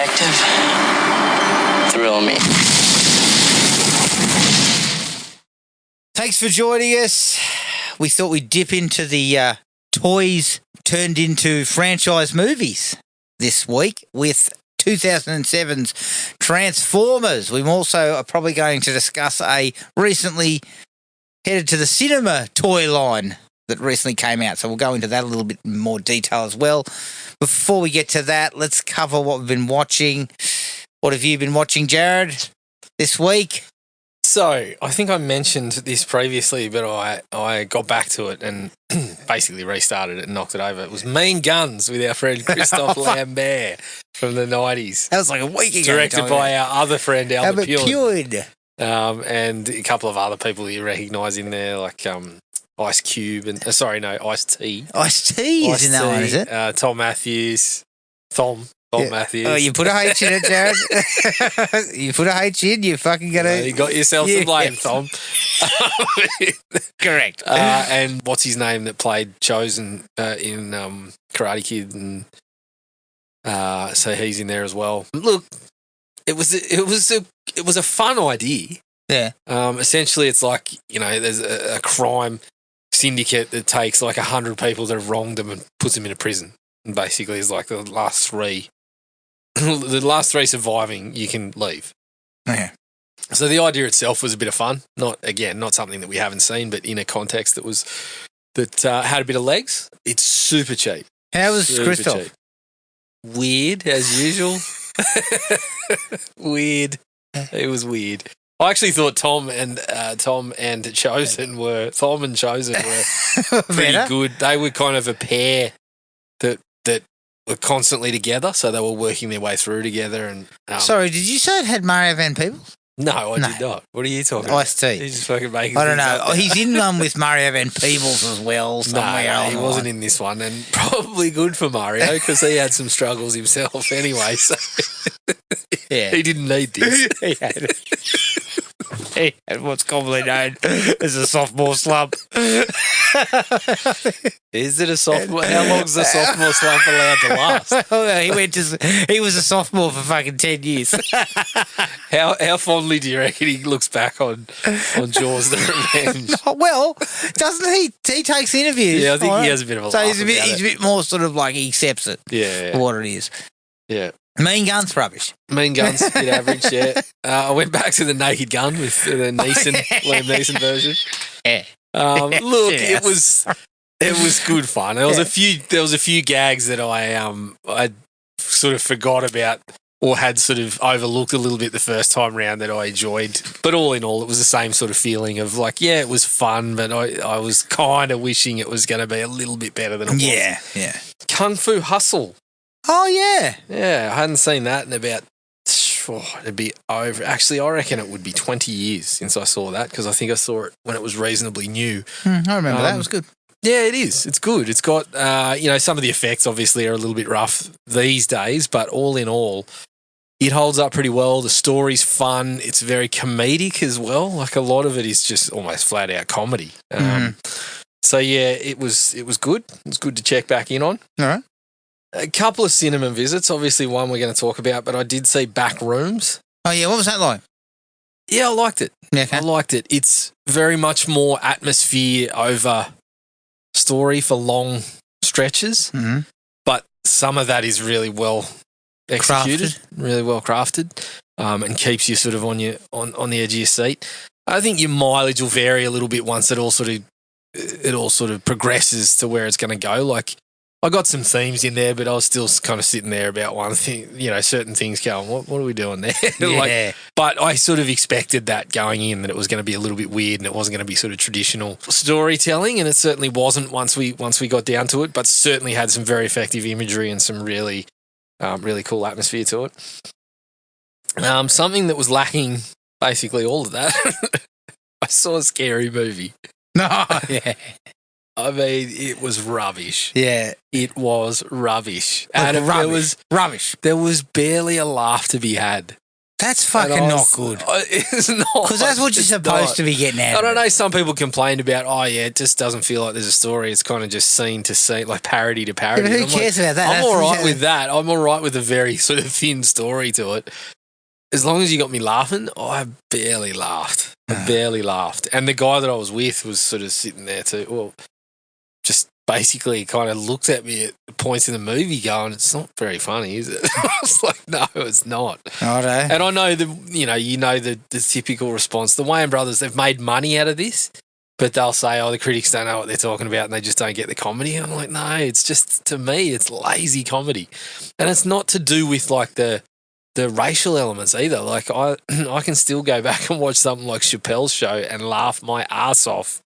detective thrill me. Thanks for joining us. We thought we'd dip into the toys turned into franchise movies this week with 2007's Transformers. We also are probably going to discuss a recently headed to the cinema toy line that recently came out. So we'll go into that a little bit more detail as well. Before we get to that, let's cover what we've been watching. What have you been watching, Jared, this week? So, I think I mentioned this previously, but I got back to it and basically restarted it and knocked it over. It was Mean Guns with our friend Christophe Lambert from the 90s. That was like a week ago. Directed by our other friend, Albert Puyd. And a couple of other people that you recognise in there, like Ice Cube and Ice-T. Ice-T is in that one, is it? Tom Matthews. Tom Matthews. Oh, you put a H in it, Jared. You put a H in, you fucking gotta... You got yourself to blame, Tom. Correct. And what's his name that played Chosen in Karate Kid, and so he's in there as well. Look, it was a fun idea. Yeah. Essentially, it's like, there's a crime syndicate that takes like 100 people that have wronged them and puts them in a prison. And basically, it's like the last three surviving, you can leave. Yeah. So the idea itself was a bit of fun. Not something that we haven't seen, but in a context that had a bit of legs. It's super cheap. How was Christoph? Weird, as usual. Weird. It was weird. I actually thought Tom and Chosen were pretty good. They were kind of a pair that were constantly together, so they were working their way through together. And sorry, did you say it had Mario Van Peebles? No, I did not. What are you talking about? Ice-T. He's just fucking making. I don't know. He's in one with Mario Van Peebles as well. No, he wasn't in this one, and probably good for Mario because he had some struggles himself anyway. So yeah, he didn't need this. He had what's commonly known as a sophomore slump. Is it a sophomore? How long's the sophomore slump allowed to last? He was a sophomore for fucking 10 years. How fondly do you reckon he looks back on Jaws the Revenge? Well, doesn't he? He takes interviews. Yeah, I think he has a bit of a laugh. So he's a bit more sort of like he accepts it. Yeah. For what it is. Yeah. Mean Guns rubbish. Mean Guns, bit average, yeah. I went back to the Naked Gun with the Liam Neeson version. Yeah. Look, it was good fun. There was a few gags that I sort of forgot about or had sort of overlooked a little bit the first time round that I enjoyed. But all in all, it was the same sort of feeling of like, yeah, it was fun, but I was kind of wishing it was going to be a little bit better than it was. Yeah. Kung Fu Hustle. Oh, yeah. Yeah, I hadn't seen that in about, it'd be over. Actually, I reckon it would be 20 years since I saw that because I think I saw it when it was reasonably new. I remember that. It was good. Yeah, it is. It's good. It's got, some of the effects obviously are a little bit rough these days, but all in all, it holds up pretty well. The story's fun. It's very comedic as well. Like a lot of it is just almost flat out comedy. So yeah, it was good. It was good to check back in on. All right. A couple of cinema visits, obviously one we're going to talk about, but I did see Back Rooms. Oh, yeah. What was that like? Yeah, I liked it. Okay. I liked it. It's very much more atmosphere over story for long stretches, but some of that is really well executed, really well crafted, and keeps you sort of on the edge of your seat. I think your mileage will vary a little bit once it all sort of progresses to where it's going to go. Like, I got some themes in there, but I was still kind of sitting there about one thing, certain things going, what are we doing there? Yeah. But I sort of expected that going in, that it was going to be a little bit weird and it wasn't going to be sort of traditional storytelling, and it certainly wasn't once we got down to it, but certainly had some very effective imagery and some really, really cool atmosphere to it. Something that was lacking basically all of that. I saw a Scary Movie. No, yeah. I mean, it was rubbish. Yeah. It was rubbish. Like and rubbish. Rubbish. There was barely a laugh to be had That's fucking not good. It's not. Because that's what you're supposed to be getting out I of don't it. know, some people complained about, it just doesn't feel like there's a story. It's kind of just scene to scene, like parody to parody. Yeah, but who cares about that? I'm all right with that. I'm all right with a very sort of thin story to it. As long as you got me laughing, I barely laughed. I barely laughed. And the guy that I was with was sort of sitting there too. Well, just basically kind of looked at me at points in the movie going, it's not very funny, is it? I was like, no, it's not. Righto. And I know the typical response. The Wayans brothers, they've made money out of this, but they'll say, the critics don't know what they're talking about and they just don't get the comedy. I'm like, no, it's just, to me, it's lazy comedy. And it's not to do with like the racial elements either. Like I can still go back and watch something like Chappelle's Show and laugh my ass off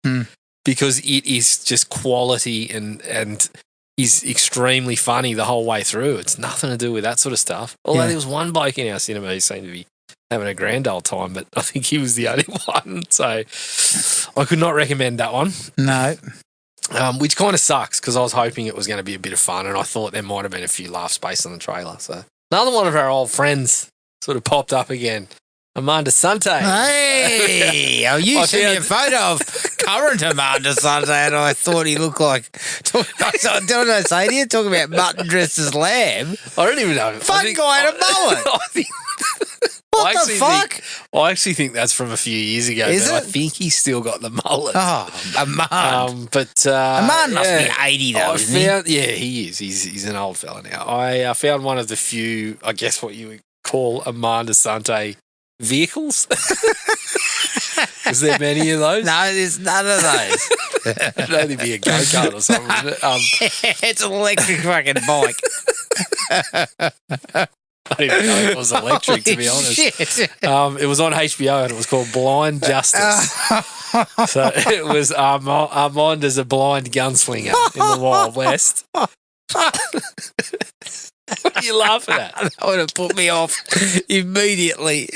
because it is just quality and is extremely funny the whole way through. It's nothing to do with that sort of stuff. Although there was one bloke in our cinema who seemed to be having a grand old time, but I think he was the only one. So I could not recommend that one. No. Which kind of sucks because I was hoping it was going to be a bit of fun and I thought there might have been a few laughs based on the trailer. So another one of our old friends sort of popped up again. Amanda Sante. Hey! You sent me a photo of current Amanda Sante and I thought he looked like... Did I say to you? Talking about mutton dressed as lamb. I don't even know. Fucking guy had a mullet. What the fuck? I actually think that's from a few years ago. Is it? I think he's still got the mullet. Oh, Amand. Amand must be 80 though, isn't he? Yeah, he is. He's an old fella now. I found one of the few, I guess what you would call Amanda Sante vehicles. Is there many of those? No, there's none of those. It'd only be a go-kart or something, isn't it? It's an electric fucking bike. I didn't even know it was electric, to be honest. Shit. It was on HBO and it was called Blind Justice. So it was Armand as a blind gunslinger in the Wild West. What are you laughing at? That would have put me off immediately.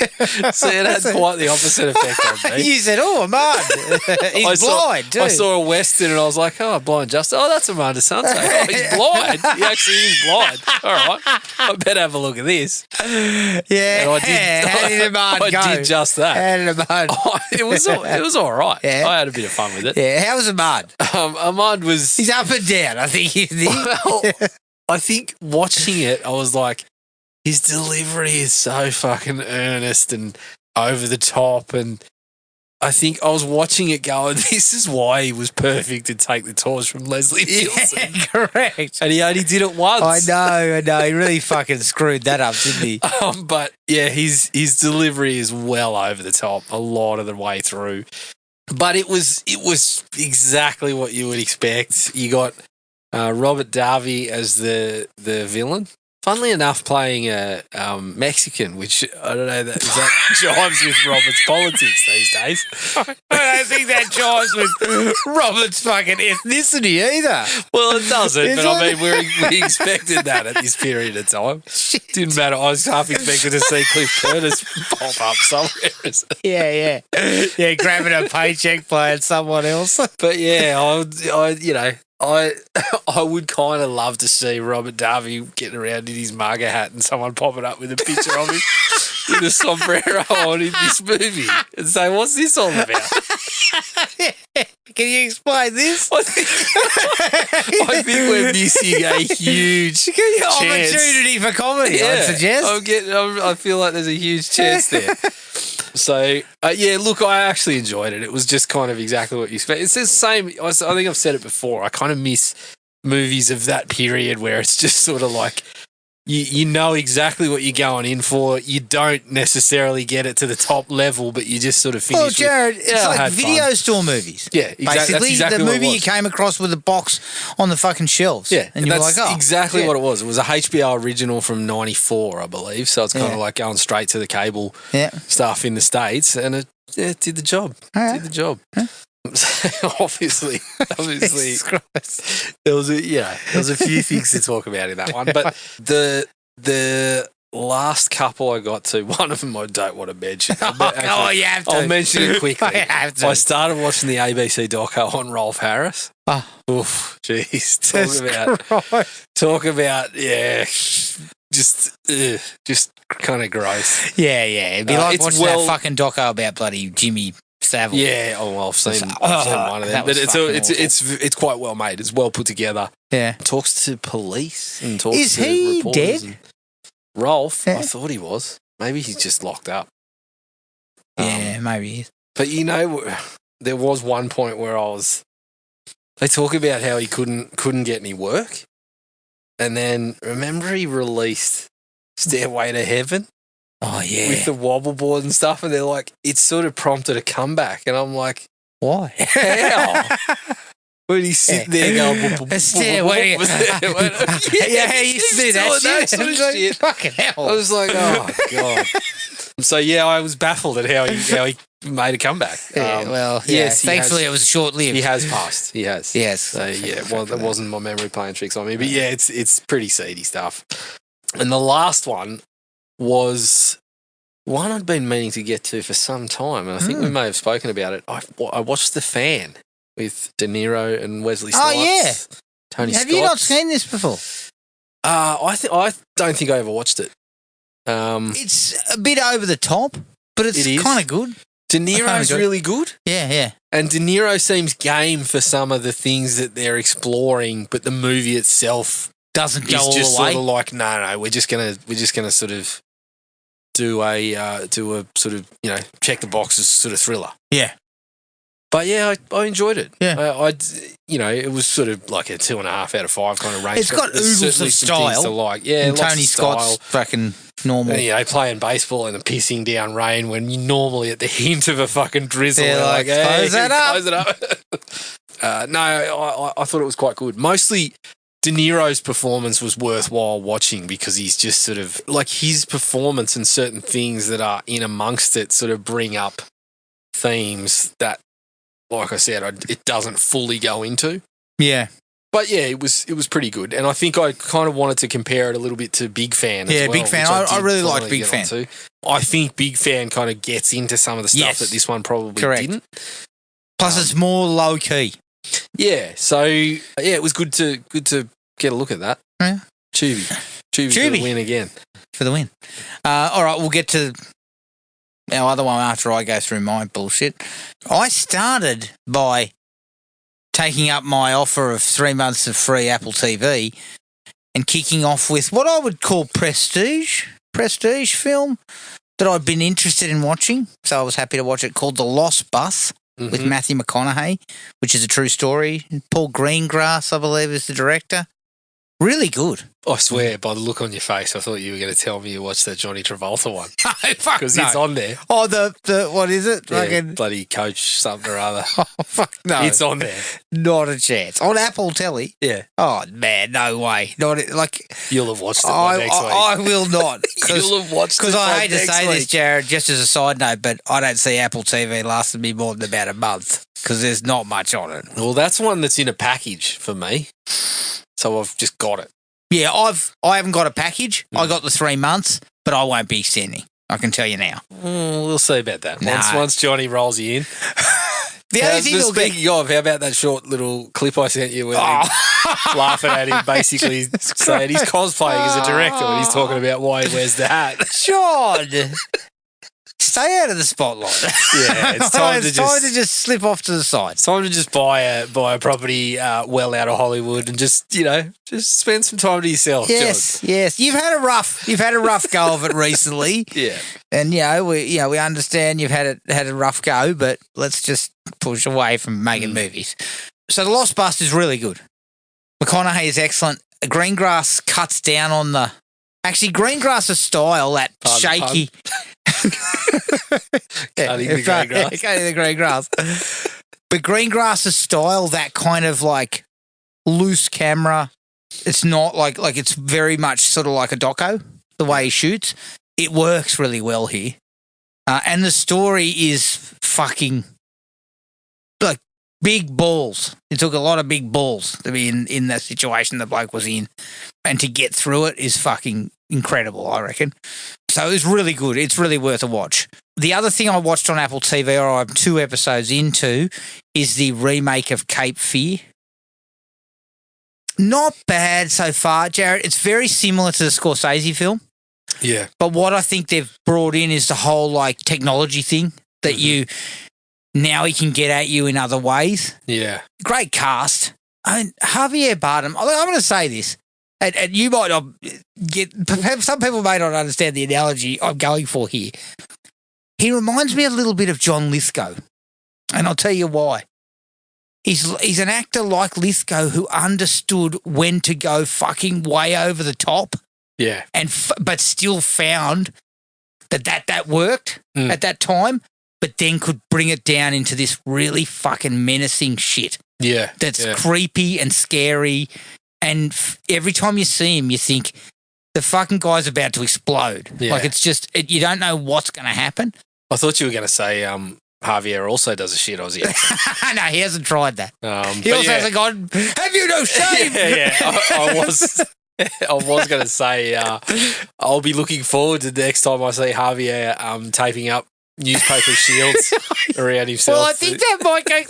See, it had quite the opposite effect on me. You said, Amand. He's blind too. I saw a Western and I was like, Blind Justice. Oh, that's Amanda Sante. Oh, he's blind. He actually is blind. All right. I better have a look at this. Yeah. And I did, How did Amand go? I did just that. How did Amand? It was all right. Yeah. I had a bit of fun with it. Yeah, how was Amand? Amand was... He's up and down, I think. Well, I think watching it, I was like, his delivery is so fucking earnest and over the top. And I think I was watching it going, this is why he was perfect to take the torch from Leslie Nielsen. Yeah, correct. And he only did it once. I know. He really fucking screwed that up, didn't he? But yeah, his delivery is well over the top a lot of the way through. But it was exactly what you would expect. You got Robert Davi as the villain. Funnily enough, playing a Mexican, which I don't know, that jives with Robert's politics these days. I don't think that jives with Robert's fucking ethnicity either. Well, it doesn't, but I mean, we expected that at this period of time. Shit. Didn't matter. I was half expecting to see Cliff Curtis pop up somewhere. Yeah. Yeah, grabbing a paycheck playing someone else. But yeah, I would kind of love to see Robert Davi getting around in his MAGA hat and someone popping up with a picture of him with a sombrero on in this movie and say, what's this all about? Can you explain this? I think we're missing a huge chance. Opportunity for comedy, I'd suggest. I feel like there's a huge chance there. So, look, I actually enjoyed it. It was just kind of exactly what you expect. It's the same. I think I've said it before. I kind of miss movies of that period where it's just sort of like you know exactly what you're going in for. You don't necessarily get it to the top level, but you just sort of finish. Well, Jared, with, it's like video store movies. Yeah, exactly. Basically, that's exactly the what movie it you was. came across with a box on the fucking shelves. Yeah, and you're that's like, exactly what it was. It was a HBO original from '94, I believe. So it's kind of like going straight to the cable stuff in the States, and it did the job. Did the job. Yeah. Obviously, there was a few things to talk about in that one, but the last couple I got to, one of them I don't want to mention. You have to. I'll mention it quickly. I have to. I started watching the ABC doco on Rolf Harris. Oh. Oof, jeez. Talk about just kind of gross. Yeah. It'd be like it's watching that fucking doco about bloody Jimmy Savile. Yeah, I've seen one of them, but it's quite well made. It's well put together. Yeah, talks to police and talks Is to he reporters. dead? Rolf, Yeah. I thought he was. Maybe he's just locked up. Yeah, maybe he is. But there was one point where they talk about how he couldn't get any work, and then remember he released Stairway to Heaven. Oh yeah, With the wobble board and stuff, and they're like, it sort of prompted a comeback, and I'm like, why? how? When he's sitting there going, a stairway. Yeah, he used to do that sort of shit. shit. Fucking hell. I was like, oh god. So yeah, I was baffled at how he made a comeback. Yes, thankfully it was short lived. He has passed. He has. Yes. So yeah, that wasn't my memory playing tricks on me, but yeah, it's pretty seedy stuff. And the last one was one I'd been meaning to get to for some time, and I think we may have spoken about it. I watched The Fan with De Niro and Wesley Snipes. Oh yeah, Tony Scott. Have you not seen this before? I don't think I ever watched it. It's a bit over the top, but it's kind of good. De Niro's really good. Yeah. And De Niro seems game for some of the things that they're exploring, but the movie itself doesn't go is all just the way. sort of like, no, we're just gonna sort of do a sort of check the boxes sort of thriller. Yeah. But yeah, I enjoyed it. Yeah. It was sort of like a 2.5 out of 5 kind of range. It's got oodles of style. To like. Yeah, and Tony Scott's fucking normal. And, playing baseball in the pissing down rain when you normally at the hint of a fucking drizzle, they're like, hey, close that up. Close it up. No, I thought it was quite good. Mostly De Niro's performance was worthwhile watching because he's just sort of like his performance and certain things that are in amongst it sort of bring up themes that, like I said, it doesn't fully go into. Yeah. But yeah, it was pretty good. And I think I kind of wanted to compare it a little bit to Big Fan as well. Big Fan. I really like Big Fan. I think Big Fan kind of gets into some of the stuff that this one probably didn't. Plus it's more low key. Yeah. So yeah, it was good to get a look at that. Yeah. Tubey for the win again. For the win. All right, we'll get to our other one after I go through my bullshit. I started by taking up my offer of 3 months of free Apple TV and kicking off with what I would call prestige film that I'd been interested in watching. So I was happy to watch it, called The Lost Bus with Matthew McConaughey, which is a true story. Paul Greengrass, I believe, is the director. Really good. I swear, by the look on your face, I thought you were going to tell me you watched that Johnny Travolta one. No, fuck because no. it's on there. Oh, the what is it? Yeah, bloody Coach something or other. Oh, fuck no. It's on there. Not a chance. On Apple Telly? Yeah. Oh, man, no way. You'll have watched it by next week. I will not. You'll have watched it Because I by hate to next say week. this, Jared, just as a side note, but I don't see Apple TV lasting me more than about a month because there's not much on it. Well, that's one that's in a package for me. So I've just got it. Yeah, I haven't got a package. I got the 3 months, but I won't be extending. I can tell you now. We'll see about that. Nah. Once Johnny rolls you in. The only thing speaking of, how about that short little clip I sent you where they're laughing at him, basically saying he's cosplaying as a director when he's talking about why he wears the hat. Sean, stay out of the spotlight. Yeah, it's time to just slip off to the side. It's time to just buy a property well out of Hollywood and just spend some time to yourself. Yes, yes. You've had a rough go of it recently. Yeah. And we understand you've had a rough go, but let's just push away from making movies. So The Lost Bus is really good. McConaughey is excellent. Greengrass cuts down on the Greengrass's style, that shaky. Cutting the green grass. Cutting the green grass. But Greengrass's style, that kind of like loose camera, it's not like it's very much sort of like a doco, the way he shoots. It works really well here. And the story is fucking like big balls. It took a lot of big balls to be in that situation the bloke was in. And to get through it is fucking incredible, I reckon. So it's really good. It's really worth a watch. The other thing I watched on Apple TV, or I'm 2 episodes into, is the remake of Cape Fear. Not bad so far, Jared. It's very similar to the Scorsese film. Yeah. But what I think they've brought in is the whole like technology thing that now he can get at you in other ways. Yeah. Great cast. I mean, Javier Bardem, I'm going to say this, and you might not some people may not understand the analogy I'm going for here. He reminds me a little bit of John Lithgow, and I'll tell you why. He's an actor like Lithgow who understood when to go fucking way over the top. Yeah. But still found that worked at that time, but then could bring it down into this really fucking menacing shit. Yeah. That's creepy and scary. And every time you see him, you think the fucking guy's about to explode. Yeah. Like it's just, you don't know what's going to happen. I thought you were going to say Javier also does a shit Aussie accent. No, he hasn't tried that. He but also hasn't gone, have you no shame? I was going to say I'll be looking forward to the next time I see Javier taping up newspaper shields around himself. Well, I think that might go.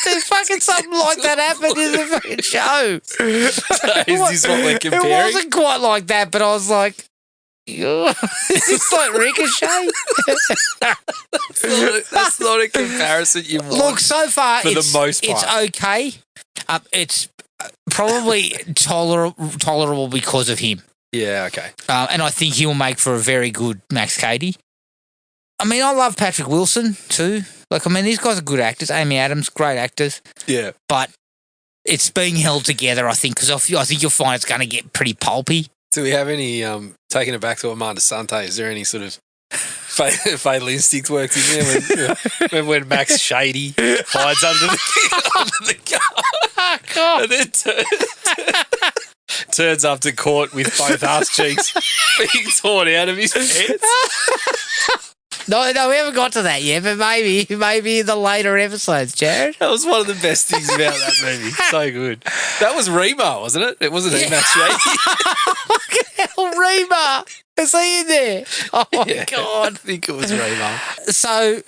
There's fucking something like that happened in the fucking show. So is this what we're comparing? It wasn't quite like that, but I was like, is this like Ricochet? That's not a comparison you want. Look, so far, for the most part. It's okay. It's probably tolerable because of him. Yeah, okay. And I think he'll make for a very good Max Cady. I mean, I love Patrick Wilson too. Like, I mean, these guys are good actors. Amy Adams, great actors. Yeah. But it's being held together, I think, because I think you'll find it's going to get pretty pulpy. Do we have any, taking it back to Amanda Sante, is there any sort of fatal instinct worked in there when Max Shady hides under the car? Oh, God. And then turns up to court with both ass cheeks being torn out of his pants? No, we haven't got to that yet, but maybe in the later episodes, Jared. That was one of the best things about that movie. So good. That was Remo, wasn't it? It wasn't Max Shady. Fucking hell, Reba. Is he in there? Oh, my God. I think it was Remo. So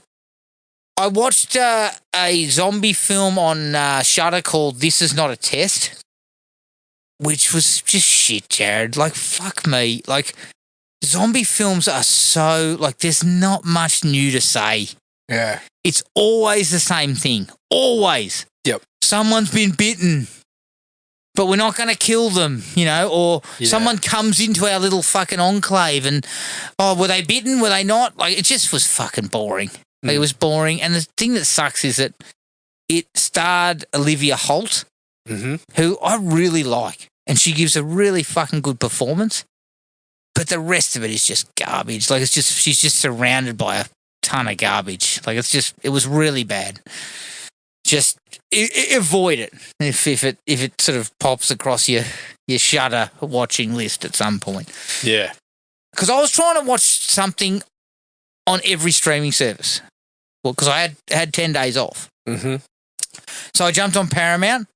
I watched a zombie film on Shudder called This Is Not a Test, which was just shit, Jared. Like, fuck me. Like, zombie films are so, like, there's not much new to say. Yeah. It's always the same thing. Always. Yep. Someone's been bitten, but we're not going to kill them, you know, or someone comes into our little fucking enclave and, oh, were they bitten? Were they not? Like, it just was fucking boring. Like, it was boring. And the thing that sucks is that it starred Olivia Holt, who I really like, and she gives a really fucking good performance. But the rest of it is just garbage. Like, it's just, she's just surrounded by a ton of garbage. Like, it was really bad. Just avoid it if it sort of pops across your Shudder watching list at some point. Yeah. Because I was trying to watch something on every streaming service. Well, because I had 10 days off. So I jumped on Paramount.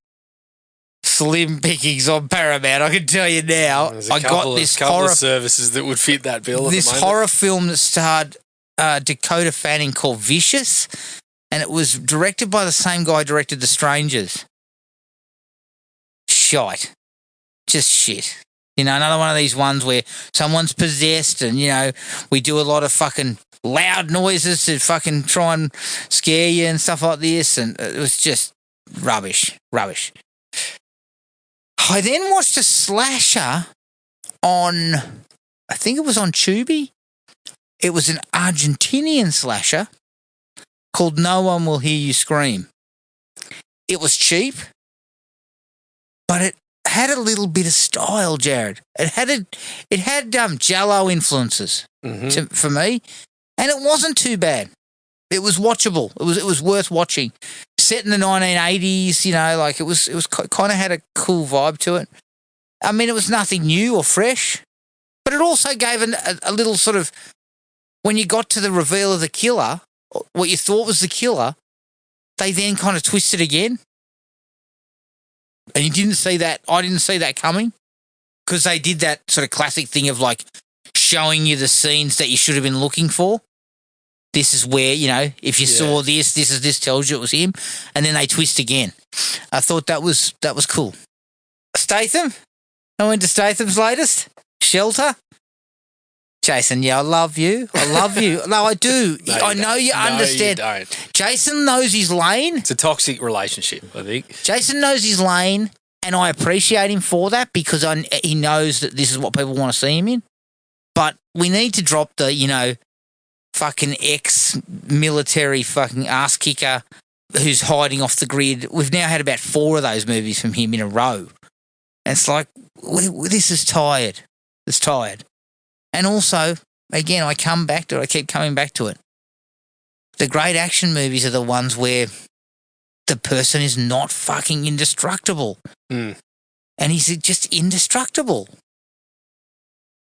Slim pickings on Paramount, I can tell you now. I got this horror services that would fit that bill. This horror film that starred Dakota Fanning called Vicious, and it was directed by the same guy who directed The Strangers. Shite. Just shit. You know, another one of these ones where someone's possessed and, you know, we do a lot of fucking loud noises to fucking try and scare you and stuff like this, and it was just rubbish. I then watched a slasher on, I think it was on Tubi. It was an Argentinian slasher called No One Will Hear You Scream. It was cheap, but it had a little bit of style, Jared. It had Jello influences for me, and it wasn't too bad. It was watchable. It was worth watching. Set in the 1980s, you know, like it was kind of had a cool vibe to it. I mean, it was nothing new or fresh, but it also gave a little sort of, when you got to the reveal of the killer, what you thought was the killer, they then kind of twisted again. And you didn't see that. I didn't see that coming, because they did that sort of classic thing of like showing you the scenes that you should have been looking for. This is where, you know, if you saw this tells you it was him, and then they twist again. I thought that was cool. Statham. I went to Statham's latest. Shelter. Jason, yeah, I love you. I love you. No, I do. No, I know you understand. You don't. Jason knows his lane. It's a toxic relationship, I think. Jason knows his lane, and I appreciate him for that because he knows that this is what people want to see him in. But we need to drop the, fucking ex-military fucking ass kicker who's hiding off the grid. We've now had about 4 of those movies from him in a row. And it's like, this is tired. It's tired. And also, again, I keep coming back to it. The great action movies are the ones where the person is not fucking indestructible. Mm. And he's just indestructible.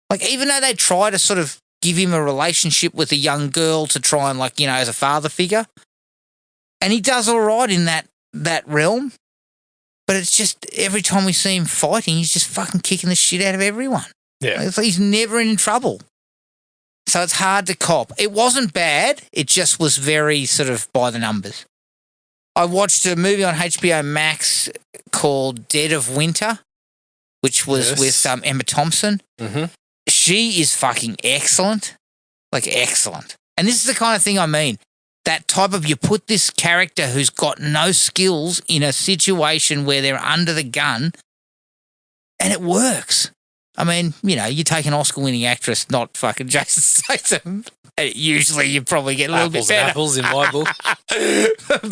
Like, even though they try to sort of give him a relationship with a young girl to try and, as a father figure, and he does all right in that realm, but it's just every time we see him fighting, he's just fucking kicking the shit out of everyone. Yeah. It's like he's never in trouble. So it's hard to cop. It wasn't bad. It just was very sort of by the numbers. I watched a movie on HBO Max called Dead of Winter, which was with Emma Thompson. Mm-hmm. She is fucking excellent. Excellent. And this is the kind of thing I mean. That type of, you put this character who's got no skills in a situation where they're under the gun and it works. I mean, you take an Oscar-winning actress, not fucking Jason Statham. Usually you probably get a little bit better. Apples in my book. They're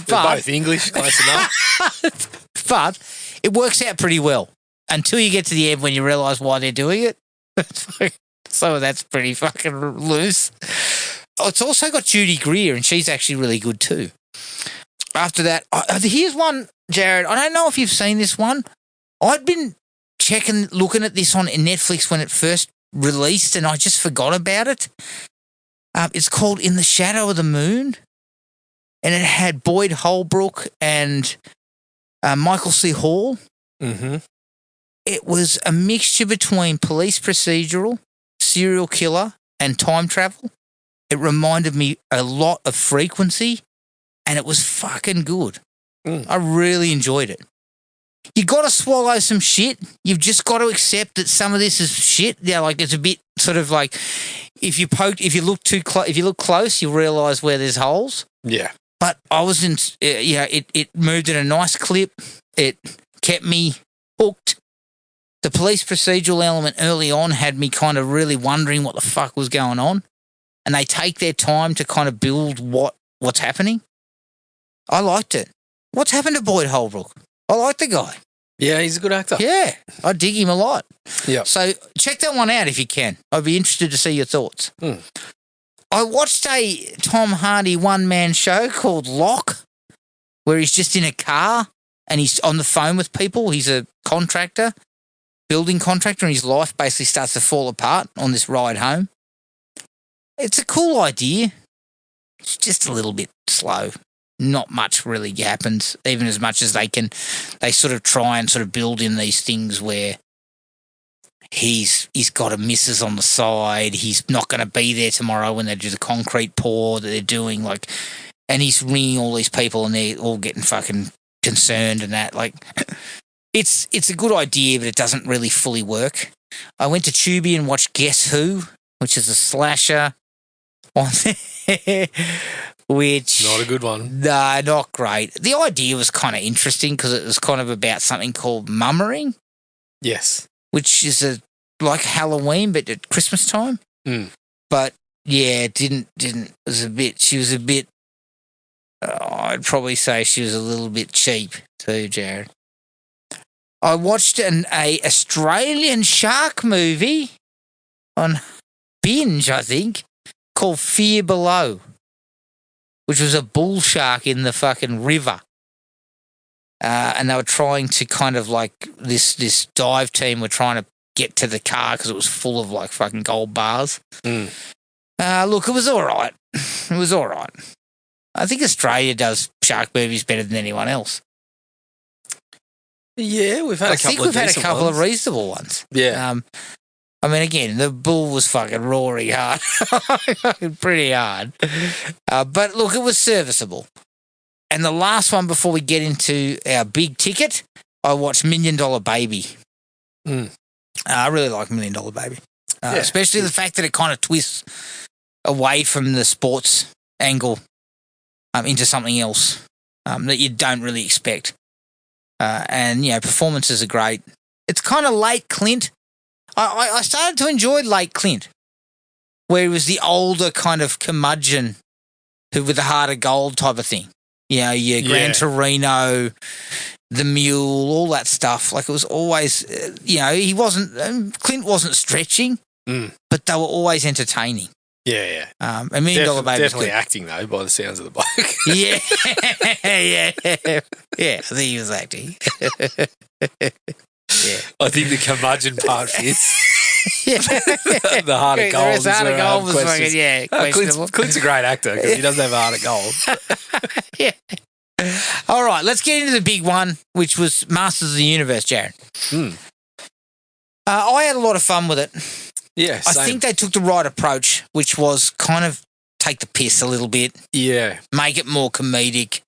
both English, close enough. But it works out pretty well until you get to the end when you realise why they're doing it. So that's pretty fucking loose. Oh, it's also got Judy Greer, and she's actually really good too. After that, here's one, Jared. I don't know if you've seen this one. I'd been looking at this on Netflix when it first released, and I just forgot about it. It's called In the Shadow of the Moon, and it had Boyd Holbrook and Michael C. Hall. Mm-hmm. It was a mixture between police procedural, serial killer, and time travel. It reminded me a lot of Frequency, and it was fucking good. Mm. I really enjoyed it. You got to swallow some shit. You've just got to accept that some of this is shit. Yeah, it's a bit sort of like if you look close, you'll realise where there's holes. Yeah. But I was in. It moved at a nice clip. It kept me hooked. The police procedural element early on had me kind of really wondering what the fuck was going on, and they take their time to kind of build what's happening. I liked it. What's happened to Boyd Holbrook? I like the guy. Yeah, he's a good actor. Yeah, I dig him a lot. Yeah. So check that one out if you can. I'd be interested to see your thoughts. Mm. I watched a Tom Hardy one-man show called Lock, where he's just in a car and he's on the phone with people. He's a contractor, building contractor, and his life basically starts to fall apart on this ride home. It's a cool idea. It's just a little bit slow. Not much really happens, even as much as they sort of try and sort of build in these things where he's got a missus on the side. He's not going to be there tomorrow when they do the concrete pour that they're doing, and he's ringing all these people and they're all getting fucking concerned and that. It's a good idea, but it doesn't really fully work. I went to Tubi and watched Guess Who, which is a slasher on there. Which not a good one. No, not great. The idea was kind of interesting because it was kind of about something called mummering. Yes. Which is like Halloween, but at Christmas time. Mm. But yeah, it didn't. She was a bit. I'd probably say she was a little bit cheap too, Jared. I watched a Australian shark movie on Binge, I think, called Fear Below, which was a bull shark in the fucking river. And they were trying to kind of this dive team were trying to get to the car because it was full of fucking gold bars. Mm. Look, it was all right. It was all right. I think Australia does shark movies better than anyone else. Yeah, we've had a couple of reasonable ones. Yeah. I mean, again, the bull was fucking roaring hard. Pretty hard. But look, it was serviceable. And the last one before we get into our big ticket, I watched $1 Million Baby. I really like $1 Million Baby, especially the fact that it kind of twists away from the sports angle into something else that you don't really expect. And performances are great. It's kind of late Clint. I started to enjoy late Clint, where he was the older kind of curmudgeon who with the heart of gold type of thing. Your Gran Torino, the Mule, all that stuff. Like it was always, he wasn't, Clint wasn't stretching, but they were always entertaining. Yeah. $1 Million Baby. Definitely acting though, by the sounds of the bloke. Yeah. I think he was acting. Yeah. I think the curmudgeon part fits. The heart of gold. The heart of gold was fucking, questionable. Clint's a great actor because he doesn't have a heart of gold. Yeah. All right, let's get into the big one, which was Masters of the Universe, Jared. I had a lot of fun with it. Yeah, same. I think they took the right approach, which was kind of take the piss a little bit. Yeah. Make it more comedic.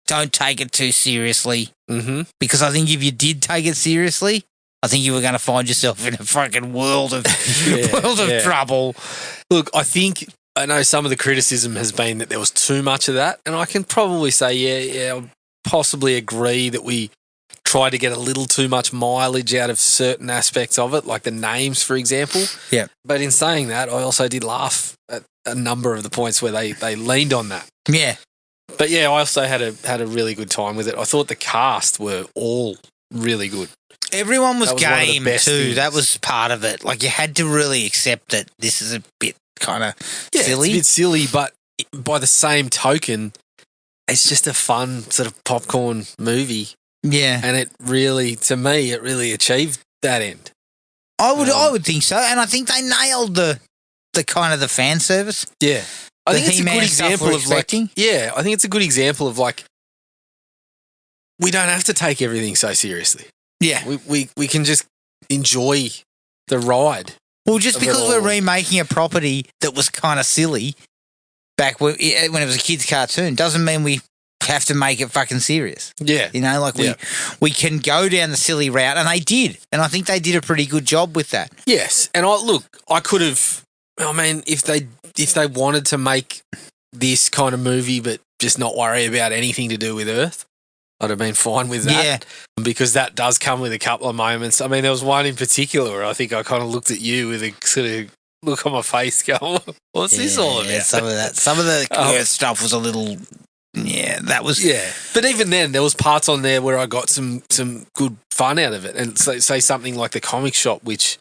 Don't take it too seriously. Mm-hmm. Because I think if you did take it seriously, I think you were going to find yourself in a fucking world of trouble. Look, I know some of the criticism has been that there was too much of that, and I can probably say, I'll possibly agree that we tried to get a little too much mileage out of certain aspects of it, like the names, for example. Yeah. But in saying that, I also did laugh at a number of the points where they leaned on that. Yeah. But I also had a really good time with it. I thought the cast were all really good. Everyone was game too. Things. That was part of it. Like you had to really accept that this is a bit kind of silly. It's a bit silly, but by the same token, it's just a fun sort of popcorn movie. Yeah. And it really, to me, achieved that end. I would think so. And I think they nailed the kind of the fan service. Yeah. I think it's a good example of I think it's a good example of we don't have to take everything so seriously. Yeah. We can just enjoy the ride. Well, just because we're remaking a property that was kind of silly back when it was a kid's cartoon doesn't mean we have to make it fucking serious. Yeah. We can go down the silly route, and they did. And I think they did a pretty good job with that. Yes. And I could have, if they wanted to make this kind of movie but just not worry about anything to do with Earth, I'd have been fine with that. Yeah. Because that does come with a couple of moments. I mean, there was one in particular where I think I kind of looked at you with a sort of look on my face going, what's this all about? Some of the Earth stuff was a little... Yeah, that was... Yeah, but even then, there was parts on there where I got some good fun out of it. And say something like the comic shop, which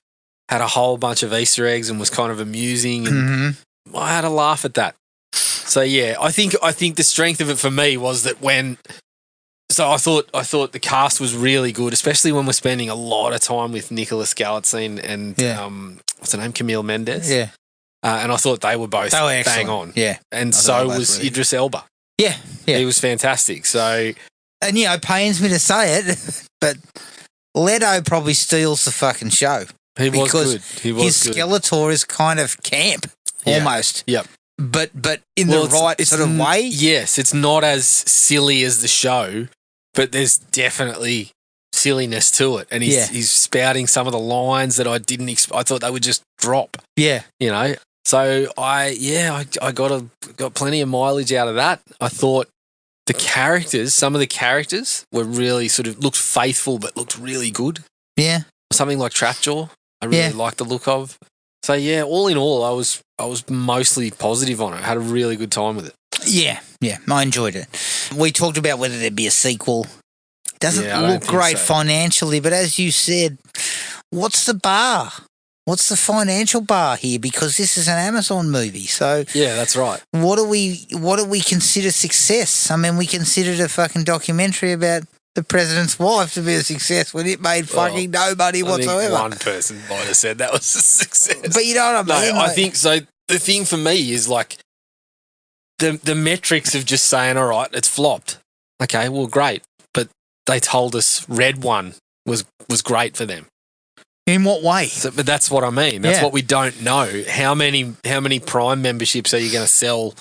had a whole bunch of Easter eggs and was kind of amusing, and I had a laugh at that. So yeah, I think the strength of it for me was that I thought the cast was really good, especially when we're spending a lot of time with Nicolas Galitzine and what's her name, Camille Mendes. Yeah, and I thought they were both bang on. Yeah, and so was Idris Elba. Yeah, he was fantastic. So, and it pains me to say it, but Leto probably steals the fucking show. He was good. His Skeletor is kind of camp almost. Yep. But in the right sort of way. Yes, it's not as silly as the show, but there's definitely silliness to it, and he's spouting some of the lines that I didn't expect. I thought they would just drop. Yeah, So I got plenty of mileage out of that. I thought some of the characters were really sort of looked faithful, but looked really good. Yeah, something like Trapjaw, I really liked the look of. So yeah, all in all, I was mostly positive on it. I had a really good time with it. Yeah, I enjoyed it. We talked about whether there'd be a sequel. Doesn't look great financially, but as you said, what's the bar? What's the financial bar here? Because this is an Amazon movie, so yeah, that's right. What do we consider success? I mean, we considered a fucking documentary about the president's wife to be a success when it made fucking nobody whatsoever. I think one person might have said that was a success, but you know what I mean. No, I think so. The thing for me is the metrics of just saying, all right, it's flopped. Okay, well, great, but they told us Red One was great for them. In what way? But that's what I mean. That's what we don't know. How many Prime memberships are you going to sell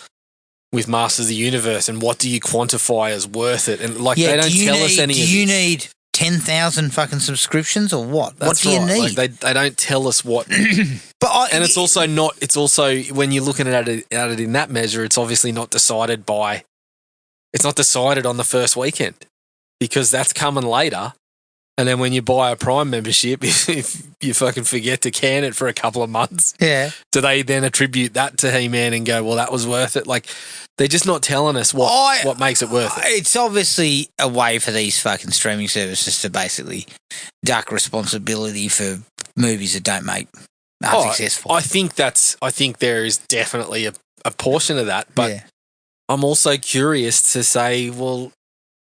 with Masters of the Universe, and what do you quantify as worth it? And they don't tell us any of this. Do you need 10,000 fucking subscriptions or what? That's what do you right. need? Like they don't tell us what. And it's also not. It's also when you're looking at it in that measure, it's obviously not decided by. It's not decided on the first weekend because that's coming later. And then when you buy a Prime membership, if you fucking forget to can it for a couple of months, do they then attribute that to He-Man and go, well, that was worth it? Like, they're just not telling us what makes it worth it. It's obviously a way for these fucking streaming services to basically duck responsibility for movies that don't make successful. I think there is definitely a portion of that, but I'm also curious to say, well,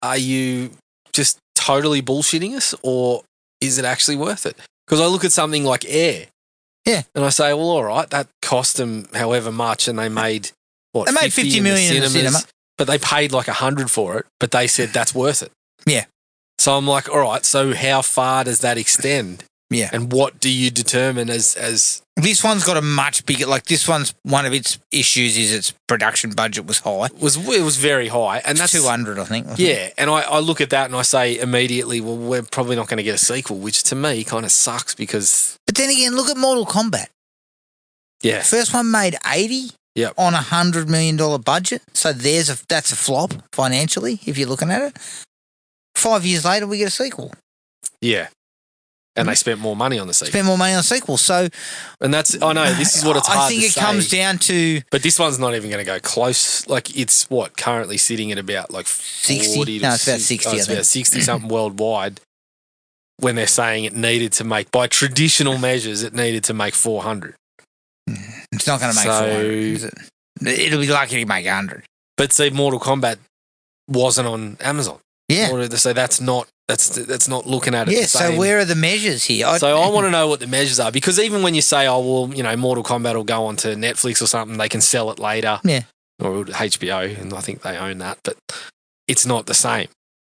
are you just totally bullshitting us, or is it actually worth it? Because I look at something like Air, and I say, well, all right, that cost them however much, and they made what? They made 50 million in the cinema, but they paid like 100 for it. But they said that's worth it. Yeah. So I'm like, all right, so how far does that extend? Yeah. And what do you determine as this one's got a much bigger, like this one's, one of its issues is its production budget was high. It was very high. And that's 200, I think. Yeah. And I look at that and I say immediately, well, we're probably not going to get a sequel, which to me kind of sucks because. But then again, look at Mortal Kombat. Yeah. First one made 80 on a $100 million budget. So that's a flop financially if you're looking at it. 5 years later, we get a sequel. Yeah. And they spent more money on the sequel. So, and that's, I know, this is what it's hard I think to it say. Comes down to. But this one's not even going to go close. Like, it's what, currently sitting at about like 60? No, it's about 60. It's about 60 something worldwide when they're saying it needed to make, by traditional measures, it needed to make 400. It's not going to make 400, is it? It'll be lucky to make 100. But see, Mortal Kombat wasn't on Amazon. Yeah. So that's not looking at it. Yeah, the same. So where are the measures here? I want to know what the measures are, because even when you say, oh, well, you know, Mortal Kombat will go onto Netflix or something, they can sell it later. Yeah. Or HBO, and I think they own that, but it's not the same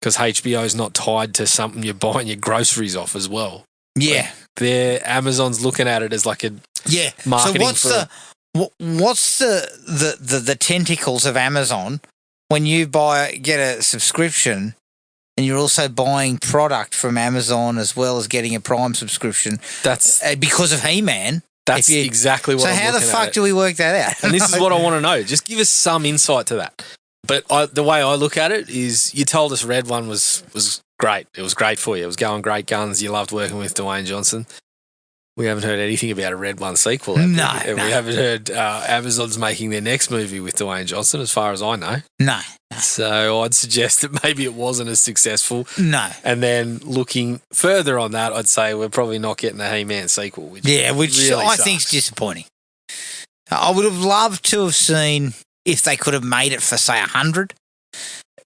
because HBO is not tied to something you're buying your groceries off as well. Yeah. Like Amazon's looking at it as like a marketing. So what's the tentacles of Amazon when you get a subscription and you're also buying product from Amazon as well as getting a Prime subscription? That's because of He-Man. That's exactly what I'm looking at. So how the fuck do we work that out? And this is what I want to know. Just give us some insight to that. But the way I look at it is, you told us Red One was great. It was great for you. It was going great guns. You loved working with Dwayne Johnson. We haven't heard anything about a Red One sequel. No. We haven't heard Amazon's making their next movie with Dwayne Johnson, as far as I know. No. So I'd suggest that maybe it wasn't as successful. No. And then looking further on that, I'd say we're probably not getting a He-Man sequel. Which really I sucks. think is disappointing. I would have loved to have seen if they could have made it for, say, 100,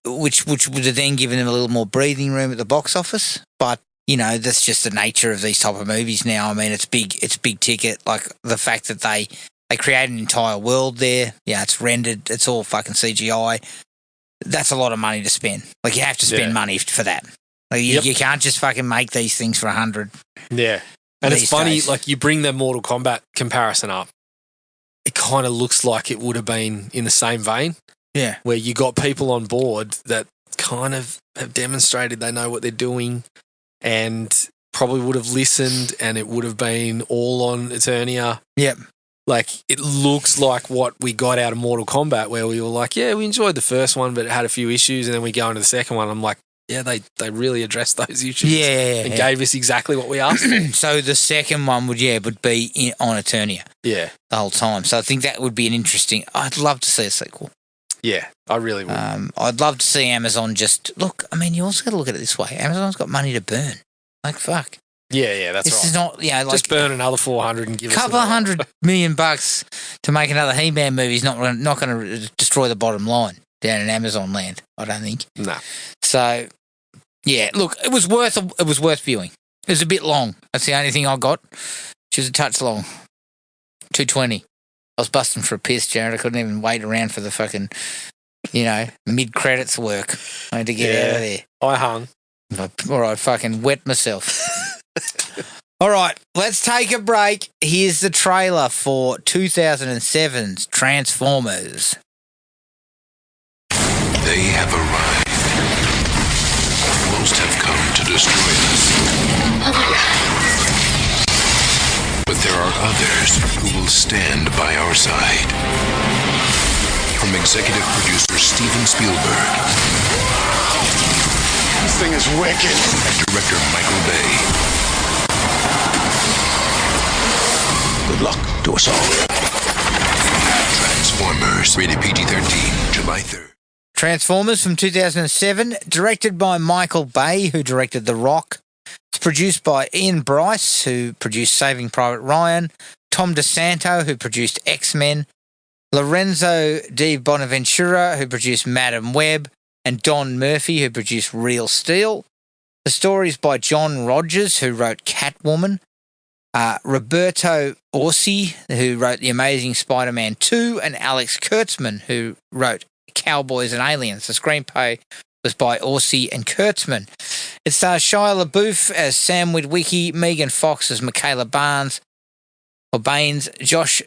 which would have then given them a little more breathing room at the box office. But you know, that's just the nature of these type of movies now. I mean, it's big ticket. Like the fact that they create an entire world there. Yeah, it's rendered. It's all fucking CGI. That's a lot of money to spend. Like you have to spend money for that. Like you can't just fucking make these things for 100. Yeah, and it's funny. Days. Like you bring the Mortal Kombat comparison up, it kind of looks like it would have been in the same vein. Yeah, where you got people on board that kind of have demonstrated they know what they're doing. And probably would have listened, and it would have been all on Eternia. Yep. Like, it looks like what we got out of Mortal Kombat, where we were like, yeah, we enjoyed the first one, but it had a few issues, and then we go into the second one. I'm like, yeah, they really addressed those issues. And gave us exactly what we asked for. So the second one would be on Eternia. Yeah. The whole time. So I think that would be an interesting. I'd love to see a sequel. Yeah, I really would. I'd love to see Amazon just look. I mean, you also got to look at it this way. Amazon's got money to burn. Like fuck. Yeah, that's right. This is not, like just burn another 400 and give us a couple of $100 million to make another He-Man movie is not going to destroy the bottom line down in Amazon land. I don't think. No. So, yeah, look, it was worth viewing. It was a bit long. That's the only thing I got. She was a touch long. 2:20. I was busting for a piss, Jared. I couldn't even wait around for the fucking, mid-credits work. I had to get out of there. I hung. All right, fucking wet myself. All right, let's take a break. Here's the trailer for 2007's Transformers. They have arrived. Most have come to destroy us. But there are others who will stand by our side. From executive producer Steven Spielberg. This thing is wicked. And director Michael Bay. Good luck to us all. Transformers, rated PG-13, July 3rd. Transformers from 2007, directed by Michael Bay, who directed The Rock. It's produced by Ian Bryce, who produced Saving Private Ryan, Tom DeSanto, who produced X-Men, Lorenzo Di Bonaventura, who produced Madam Web, and Don Murphy, who produced Real Steel. The story is by John Rogers, who wrote Catwoman, Roberto Orsi, who wrote The Amazing Spider-Man 2, and Alex Kurtzman, who wrote Cowboys and Aliens. The screenplay was by Orsi and Kurtzman. It stars Shia LaBeouf as Sam Witwicky, Megan Fox as Michaela Baines, Josh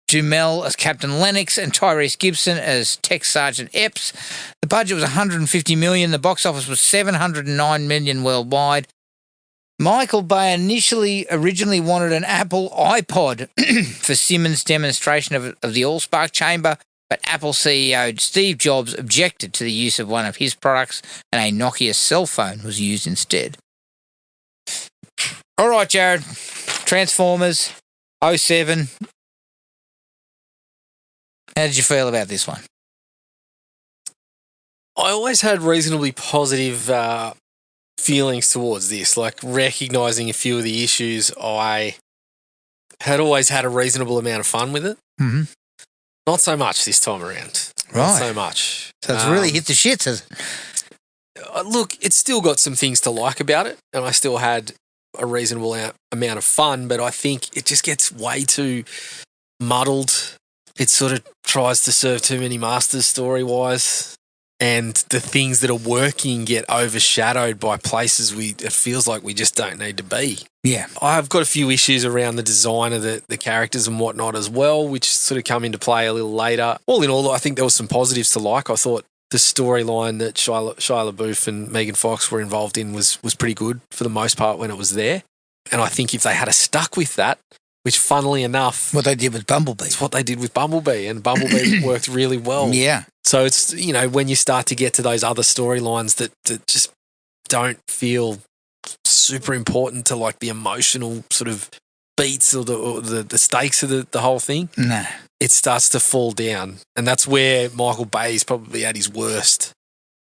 Duhamel as Captain Lennox, and Tyrese Gibson as Tech Sergeant Epps. The budget was $150 million. The box office was $709 million worldwide. Michael Bay originally wanted an Apple iPod for Simmons' demonstration of the AllSpark chamber, but Apple CEO Steve Jobs objected to the use of one of his products, and a Nokia cell phone was used instead. All right, Jared. Transformers 07. How did you feel about this one? I always had reasonably positive feelings towards this, like recognising a few of the issues. I had always had a reasonable amount of fun with it. Mm-hmm. Not so much this time around. Right. Not so much. So it's really hit the shits, has it? Look, it's still got some things to like about it, and I still had a reasonable amount of fun, but I think it just gets way too muddled. It sort of tries to serve too many masters story-wise, and the things that are working get overshadowed by places it feels like we just don't need to be. Yeah. I've got a few issues around the design of the characters and whatnot as well, which sort of come into play a little later. All in all, I think there was some positives to like. I thought the storyline that Shia LaBeouf and Megan Fox were involved in was pretty good for the most part when it was there. And I think if they had stuck with that, which funnily enough... What they did with Bumblebee. It's what they did with Bumblebee, and Bumblebee worked really well. Yeah. So it's, when you start to get to those other storylines that just don't feel super important to like the emotional sort of beats or the stakes of the whole thing, nah, it starts to fall down. And that's where Michael Bay's probably at his worst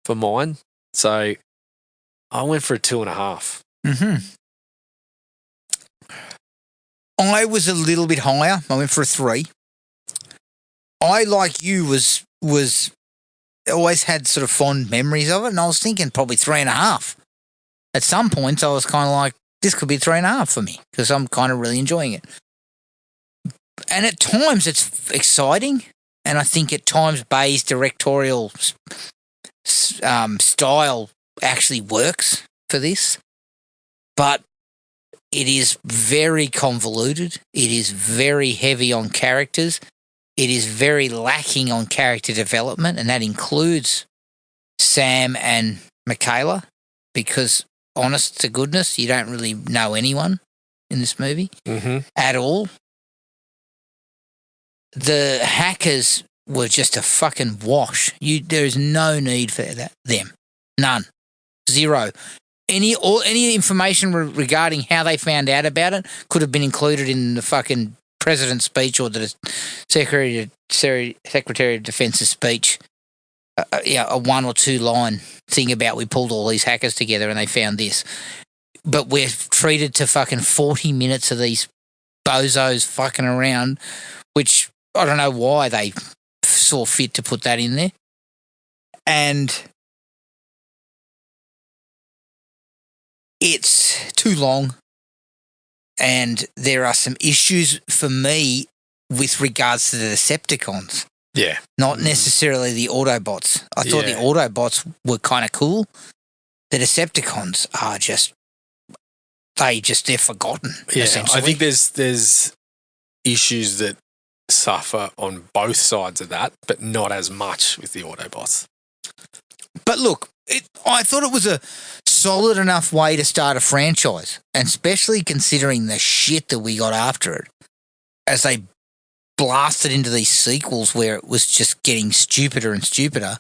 for mine. So I went for a 2.5. Mm-hmm. I was a little bit higher. I went for a 3. I, like you, was always had sort of fond memories of it, and I was thinking probably 3.5. At some points, I was kind of like, this could be 3.5 for me because I'm kind of really enjoying it. And at times, it's exciting, and I think at times Bay's directorial style actually works for this, but it is very convoluted. It is very heavy on characters. It is very lacking on character development, and that includes Sam and Michaela, because honest to goodness, you don't really know anyone in this movie at all. The hackers were just a fucking wash. There is no need for them. None. Zero. Any information regarding how they found out about it could have been included in the fucking president's speech or the Secretary of Defense's speech. A 1 or 2 line thing about we pulled all these hackers together and they found this. But we're treated to fucking 40 minutes of these bozos fucking around, which I don't know why they saw fit to put that in there. And it's too long, and there are some issues for me with regards to the Decepticons. Yeah. Not necessarily the Autobots. I thought the Autobots were kind of cool. The Decepticons are they're forgotten, essentially. I think there's issues that suffer on both sides of that, but not as much with the Autobots. But look, I thought it was a solid enough way to start a franchise, and especially considering the shit that we got after it as they blasted into these sequels where it was just getting stupider and stupider.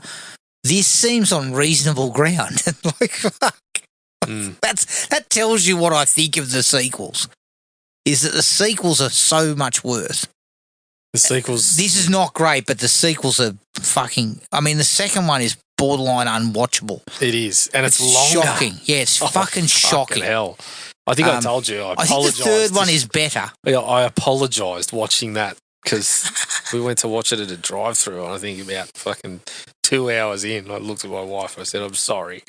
This seems on reasonable ground. Like, fuck. That tells you what I think of the sequels, is that the sequels are so much worse. The sequels... This is not great, but the sequels are fucking... I mean, the second one is borderline unwatchable. It is, and it's longer. Shocking. Yeah, it's fucking shocking. Hell. I think I told you. I think the third one is better. Yeah, I apologised watching that because we went to watch it at a drive-through, and I think about fucking 2 hours in, I looked at my wife and I said, I'm sorry.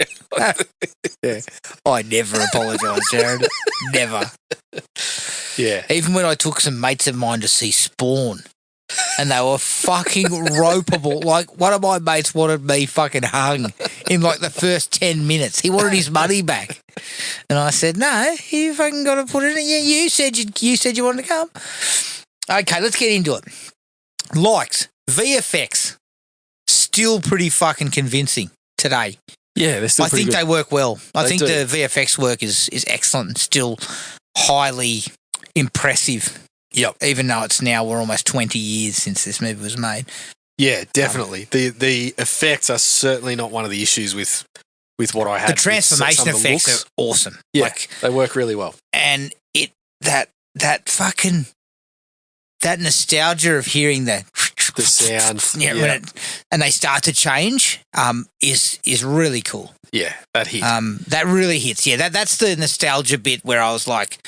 Yeah. I never apologise, Jared. Never. Yeah. Even when I took some mates of mine to see Spawn, and they were fucking ropeable. Like, one of my mates wanted me fucking hung in like the first 10 minutes. He wanted his money back. And I said, no, you fucking got to put it in. Yeah, you said you wanted to come. Okay, let's get into it. Likes, VFX, still pretty fucking convincing today. Yeah, they're still pretty I think good. they work well. I think do. the VFX work is excellent and still highly impressive. Yep. Even though we're almost 20 years since this movie was made. Yeah, definitely. The effects are certainly not one of the issues with what I had. The transformation with some of the effects looks. are awesome. Yeah, Like, they work really well. and that fucking that nostalgia of hearing the sound, and they start to change is really cool. Yeah, that hit. That really hits. Yeah, that's the nostalgia bit where I was like,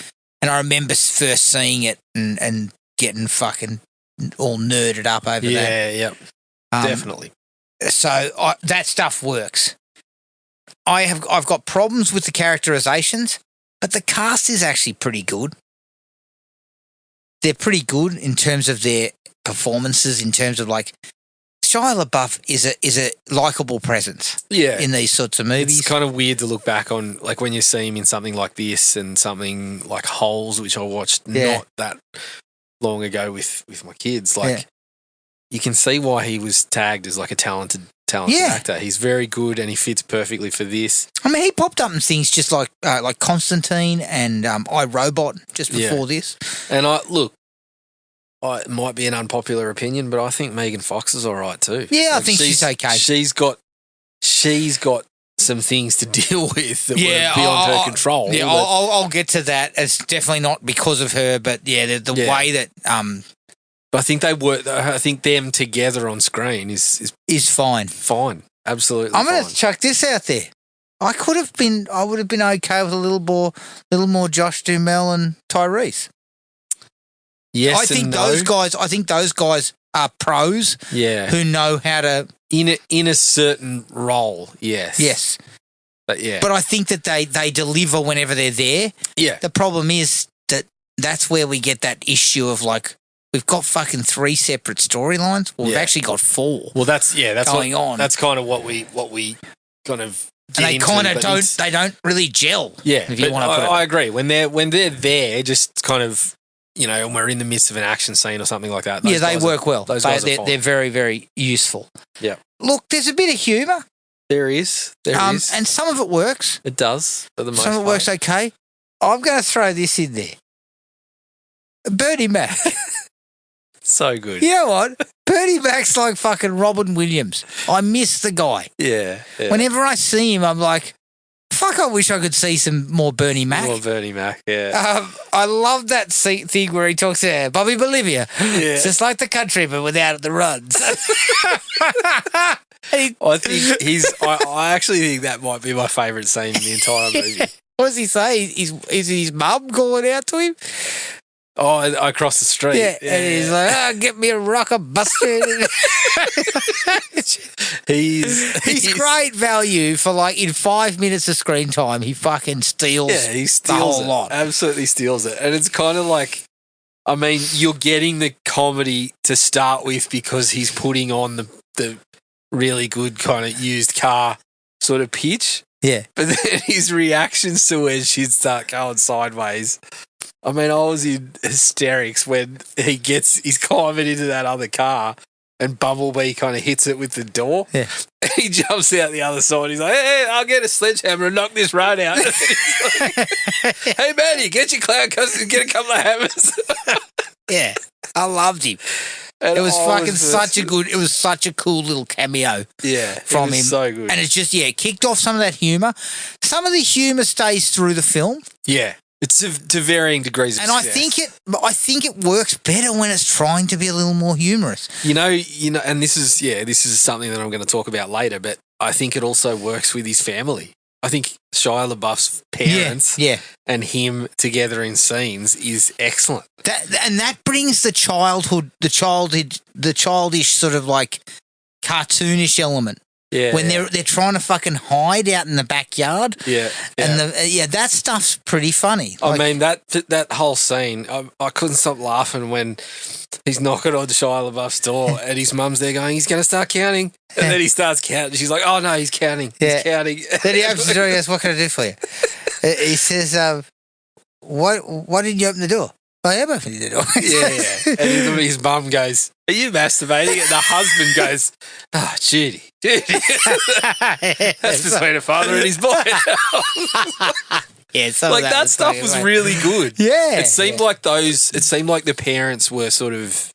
and I remember first seeing it and getting fucking all nerded up over that. Yeah, definitely. So that stuff works. I've got problems with the characterizations, but the cast is actually pretty good. They're pretty good in terms of their performances, in terms of like Shia LaBeouf is a likable presence in these sorts of movies. It's kind of weird to look back on, like when you see him in something like this and something like Holes, which I watched not that long ago with my kids. Like you can see why he was tagged as like a talented actor. He's very good and he fits perfectly for this. I mean, he popped up in things just like Constantine and iRobot just before this. And it might be an unpopular opinion, but I think Megan Fox is all right too. Yeah, I think she's okay. She's got some things to deal with that were beyond her control. Yeah, I'll get to that. It's definitely not because of her, but the way that But I think they work. I think them together on screen is fine. Fine, absolutely. I'm going to chuck this out there. I would have been okay with a little more Josh Duhamel and Tyrese. Yes, I think those guys are pros. Yeah, who know how to in a certain role. Yes. But I think that they deliver whenever they're there. Yeah. The problem is that's where we get that issue of like, we've got fucking 3 separate storylines. Well, we've actually got 4. Well, that's going on. That's kind of what we kind of. And they kind of don't really gel. Yeah, if you want to put it. I agree. When they're there, just kind of, and we're in the midst of an action scene or something like that. They work well. Those guys are fine. They're very, very useful. Yeah. Look, there's a bit of humour. There is. And some of it works. It does, for the most part. Some of it works okay. I'm going to throw this in there. Bernie Mac. So good. You know what? Bernie Mac's like fucking Robin Williams. I miss the guy. Yeah. Whenever I see him, I'm like, fuck, I wish I could see some more Bernie Mac. More Bernie Mac, yeah. I love that thing where he talks to Bobby Bolivia. Yeah. It's just like the country, but without the runs. I think I actually think that might be my favourite scene in the entire movie. What does he say? Is his mum calling out to him? Oh, across the street. Yeah. And he's like, get me a rocker, bastard. He's great value for like in 5 minutes of screen time. He fucking steals. Yeah, he steals the whole it. lot. Absolutely steals it, and it's kind of like, I mean, you're getting the comedy to start with because he's putting on the really good kind of used car sort of pitch. Yeah, but then his reactions to when she'd start going sideways. I mean, I was in hysterics when he's climbing into that other car and Bumblebee kind of hits it with the door. Yeah. He jumps out the other side. He's like, hey, I'll get a sledgehammer and knock this road out. Hey, Manny, get your clown costume and get a couple of hammers. Yeah. I loved him. And It was fucking it was such a cool little cameo it from was him. so good. And it's just, it kicked off some of that humour. Some of the humour stays through the film. Yeah. It's to varying degrees of And I success. think it works better when it's trying to be a little more humorous. You know, and this is something that I'm going to talk about later, but I think it also works with his family. I think Shia LaBeouf's parents and him together in scenes is excellent. That brings the childish sort of like cartoonish element. Yeah. When they're trying to fucking hide out in the backyard. Yeah. And that stuff's pretty funny. I mean, that whole scene, I couldn't stop laughing when he's knocking on Shia LaBeouf's door and his mum's there going, he's going to start counting. And then he starts counting. She's like, oh, no, he's counting. He's counting. Then he opens the door and goes, what can I do for you? He says, why didn't you open the door? I am opening the door. Yeah. And his mum goes, are you masturbating? And the husband goes, oh, Judy. That's between a father and his boy. Yeah, like that stuff was really good. Yeah. It seemed like the parents were sort of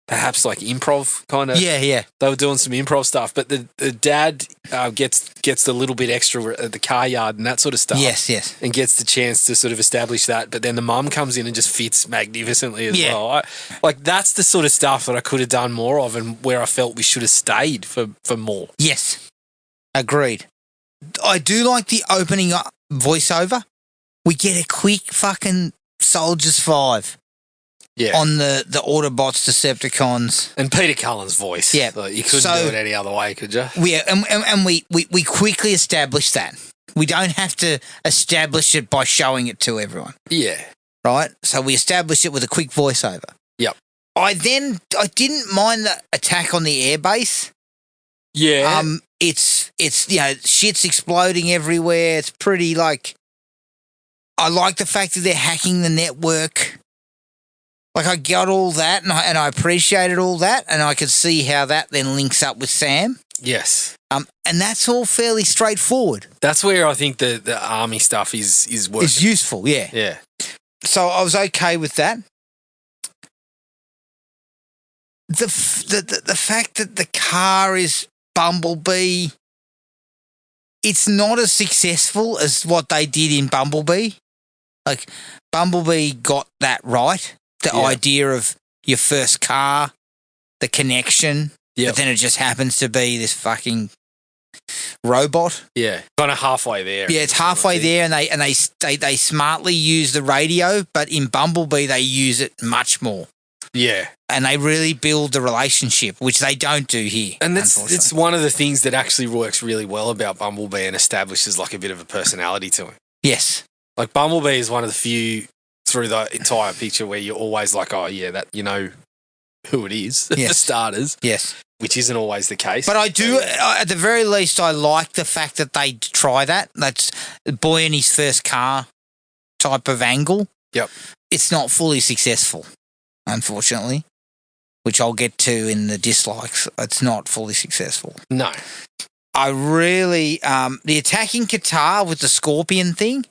perhaps like improv kind of. Yeah. They were doing some improv stuff, but the dad gets the little bit extra at the car yard and that sort of stuff. Yes. And gets the chance to sort of establish that, but then the mum comes in and just fits magnificently as well. Like that's the sort of stuff that I could have done more of and where I felt we should have stayed for more. Yes. Agreed. I do like the opening voiceover. We get a quick fucking Soldiers 5. Yeah. On the Autobots, Decepticons. And Peter Cullen's voice. Yeah. Like, you couldn't do it any other way, could you? Yeah, and we quickly establish that. We don't have to establish it by showing it to everyone. Yeah. Right? So we establish it with a quick voiceover. Yep. I didn't mind the attack on the airbase. Yeah. It's shit's exploding everywhere. It's pretty like I like the fact that they're hacking the network. Like I got all that and I appreciated all that and I could see how that then links up with Sam. Yes. And that's all fairly straightforward. That's where I think the army stuff is working. It's useful, yeah. Yeah. So I was okay with that. The fact that the car is Bumblebee, it's not as successful as what they did in Bumblebee. Like Bumblebee got that right. The idea of your first car, the connection, but then it just happens to be this fucking robot. Yeah, kind of halfway there. Yeah, it's halfway there, and they smartly use the radio, but in Bumblebee they use it much more. Yeah, and they really build the relationship, which they don't do here. And it's one of the things that actually works really well about Bumblebee and establishes like a bit of a personality to him. Yes, like Bumblebee is one of the few through the entire picture where you're always like, oh yeah, that you know who it is, yes. for starters. Yes. Which isn't always the case. But I do, at the very least, I like the fact that they try that. That's boy in his first car type of angle. Yep. It's not fully successful, unfortunately, which I'll get to in the dislikes. It's not fully successful. No. I really, the attacking Qatar with the scorpion thing.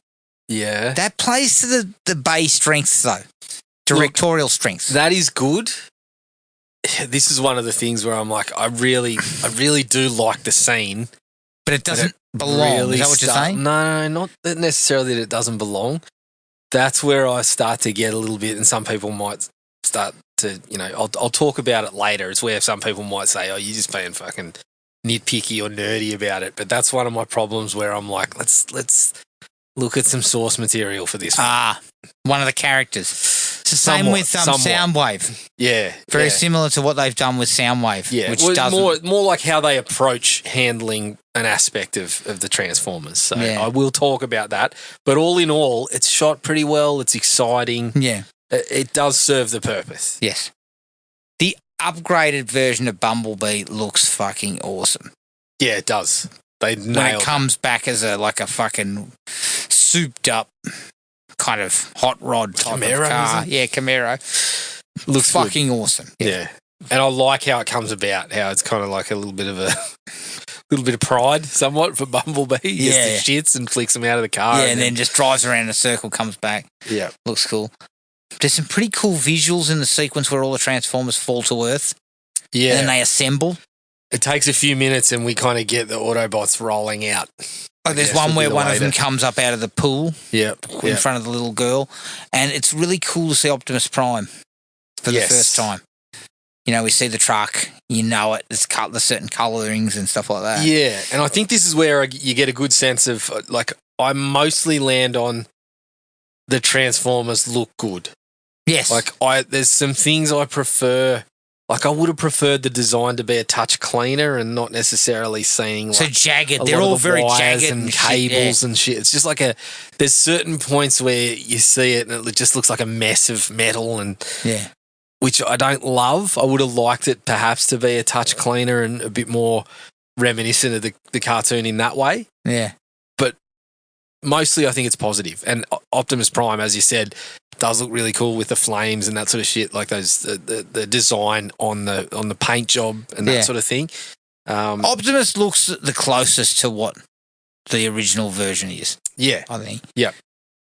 Yeah. That plays to the Bay strengths, though. Directorial strengths. That is good. This is one of the things where I'm like, I really do like the scene. But it doesn't belong. Really, is that what you're saying? No, not necessarily that it doesn't belong. That's where I start to get a little bit, and some people might start to, I'll talk about it later. It's where some people might say, oh, you're just being fucking nitpicky or nerdy about it. But that's one of my problems where I'm like, let's look at some source material for this one. One of the characters. It's the same with Soundwave. Yeah. Very similar to what they've done with Soundwave. Yeah. Which doesn't... more like how they approach handling an aspect of the Transformers. So I will talk about that. But all in all, it's shot pretty well. It's exciting. Yeah. It does serve the purpose. Yes. The upgraded version of Bumblebee looks fucking awesome. Yeah, it does. They nailed when it comes back as a fucking souped up kind of hot rod type Camaro, of car. Yeah, Camaro. Looks fucking awesome. Yeah. And I like how it comes about, how it's kind of like a little bit of pride somewhat for Bumblebee. He gets the shits and flicks them out of the car. Yeah, and then just drives around in a circle, comes back. Yeah. Looks cool. There's some pretty cool visuals in the sequence where all the Transformers fall to Earth. Yeah. And then they assemble. It takes a few minutes and we kind of get the Autobots rolling out. Like there's one where one of them comes up out of the pool in front of the little girl. And it's really cool to see Optimus Prime for the first time. You know, we see the truck, you know it, there's certain colourings and stuff like that. Yeah, and I think this is where you get a good sense of, like, I mostly land on the Transformers look good. Yes. Like, there's some things I prefer. Like, I would have preferred the design to be a touch cleaner and not necessarily seeing, like, so jagged. They're all very jagged and cables and shit. It's just like there's certain points where you see it and it just looks like a mess of metal and... Yeah. Which I don't love. I would have liked it perhaps to be a touch cleaner and a bit more reminiscent of the cartoon in that way. Yeah. But mostly I think it's positive. And Optimus Prime, as you said, does look really cool with the flames and that sort of shit, like those the design on the paint job and that sort of thing. Optimus looks the closest to what the original version is. Yeah. I think. Yeah.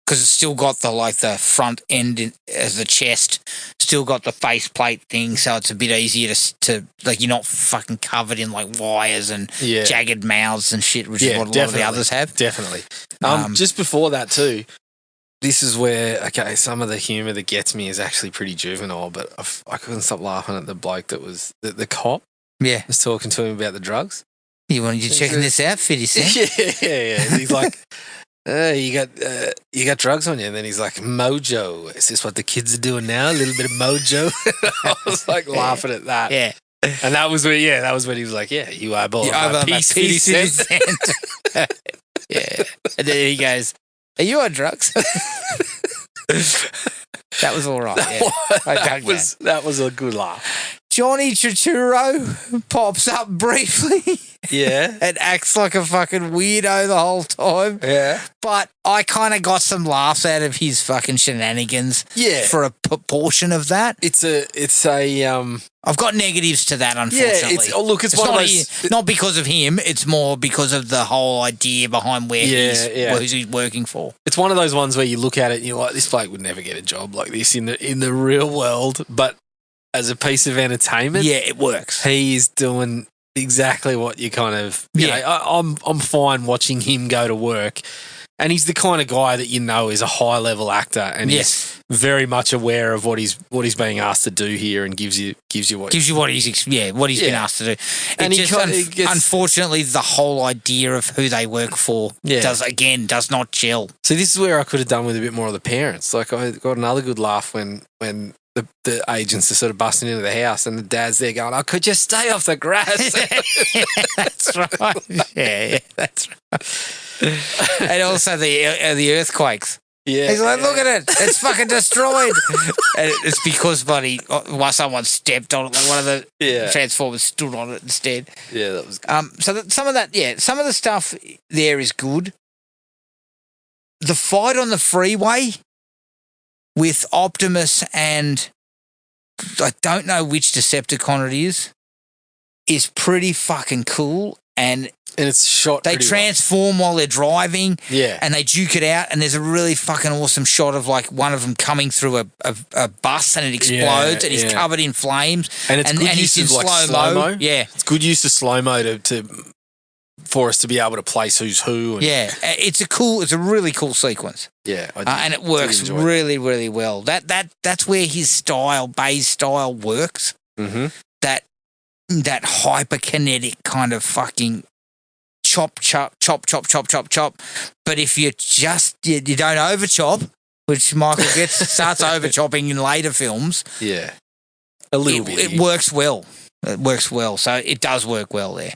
Because it's still got the front end as the chest, still got the faceplate thing, so it's a bit easier to like you're not fucking covered in like wires and jagged mouths and shit, which is what a lot of the others have. Definitely. Just before that too, this is where some of the humour that gets me is actually pretty juvenile, but I couldn't stop laughing at the bloke that was the cop. Yeah, was talking to him about the drugs. You wanted you checking this outfit, he said. Yeah. And he's like. You got drugs on you, and then he's like, mojo. Is this what the kids are doing now? A little bit of mojo. I was like laughing at that. Yeah, and that was when he was like, yeah, you eyeball my piece. Yeah, and then he goes, "Are you on drugs?" That was all right. Yeah. That was a good laugh. Johnny Turturro pops up briefly. Yeah. And acts like a fucking weirdo the whole time. Yeah. But I kind of got some laughs out of his fucking shenanigans. Yeah. For a portion of that. It's a I've got negatives to that, unfortunately. Yeah, it's one of those... Not because of him, it's more because of the whole idea behind where he's working for. It's one of those ones where you look at it and you're like, this bloke would never get a job like this in the real world, but as a piece of entertainment, it works. He's doing exactly what you kind of. You know, I'm fine watching him go to work, and he's the kind of guy that you know is a high level actor, and he's very much aware of what he's being asked to do here, and gives you what he's been asked to do. And unfortunately, the whole idea of who they work for does not gel. So this is where I could have done with a bit more of the parents. Like I got another good laugh when the agents are sort of busting into the house and the dad's there going, "Oh, could you stay off the grass?" That's right. Yeah, that's right. And also the earthquakes. Yeah. He's like, look at it. It's fucking destroyed. And it's because, someone stepped on it. Like one of the Transformers stood on it instead. Yeah, that was good. Some of the stuff there is good. The fight on the freeway with Optimus and I don't know which Decepticon it is pretty fucking cool. And it's shot. They transform while they're driving. Yeah. And they duke it out. And there's a really fucking awesome shot of like one of them coming through a bus and it explodes and he's covered in flames. And it's good use of like slow-mo. Yeah. It's good use of slow-mo for us to be able to place who's who. It's a really cool sequence. Yeah. And it works really, really well. That's where his style, Bay's style works. Mm-hmm. That hyperkinetic kind of fucking chop. But if you don't over chop, which Michael starts over chopping in later films. Yeah. A little bit. It works well. It works well. So it does work well there.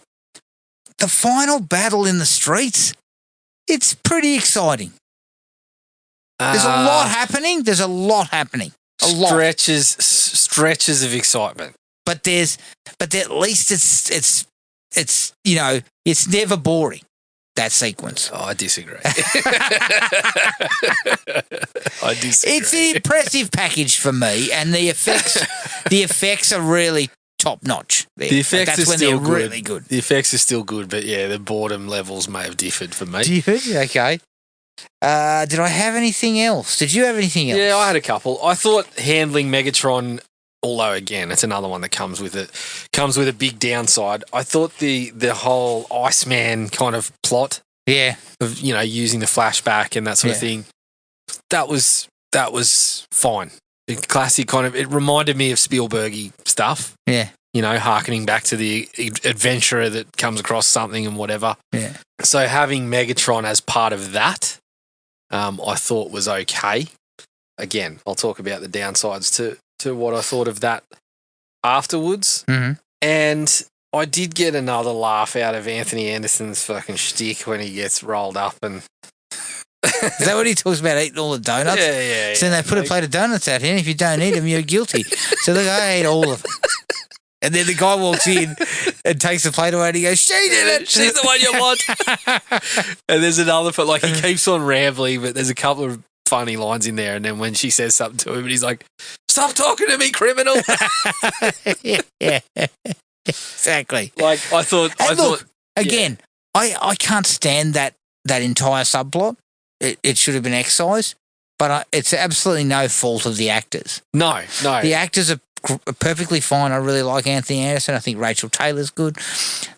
The final battle in the streets, it's pretty exciting. There's a lot happening. Stretches of excitement. But at least it's it's never boring, that sequence. Oh, I disagree. It's an impressive package for me, and the effects are really top notch. The effects that's are when still they're good. really good. The effects are still good, but yeah, the boredom levels may have differed for me. Differed? Okay. Did I have anything else? Did you have anything else? Yeah, I had a couple. I thought handling Megatron, although again, it's another one that comes with a big downside. I thought the whole Iceman kind of plot, of using the flashback and that sort of thing, that was fine. The classic kind of, it reminded me of Spielbergy stuff. Yeah. Harkening back to the adventurer that comes across something and whatever. Yeah. So having Megatron as part of that, I thought was okay. Again, I'll talk about the downsides to what I thought of that afterwards. Mm-hmm. And I did get another laugh out of Anthony Anderson's fucking shtick when he gets rolled up and... Is that what he talks about, eating all the donuts? Yeah. So then they put a plate of donuts out here, and if you don't eat them, you're guilty. So look, I ate all of them. And then the guy walks in and takes the plate away and he goes, she did it! She's the one you want! And there's another, but he keeps on rambling, but there's a couple of funny lines in there, and then when she says something to him, and he's like, stop talking to me, criminal! Yeah. Exactly. I thought... Again, I can't stand that entire subplot. It should have been excised, but it's absolutely no fault of the actors. No. The actors are perfectly fine. I really like Anthony Anderson. I think Rachel Taylor's good.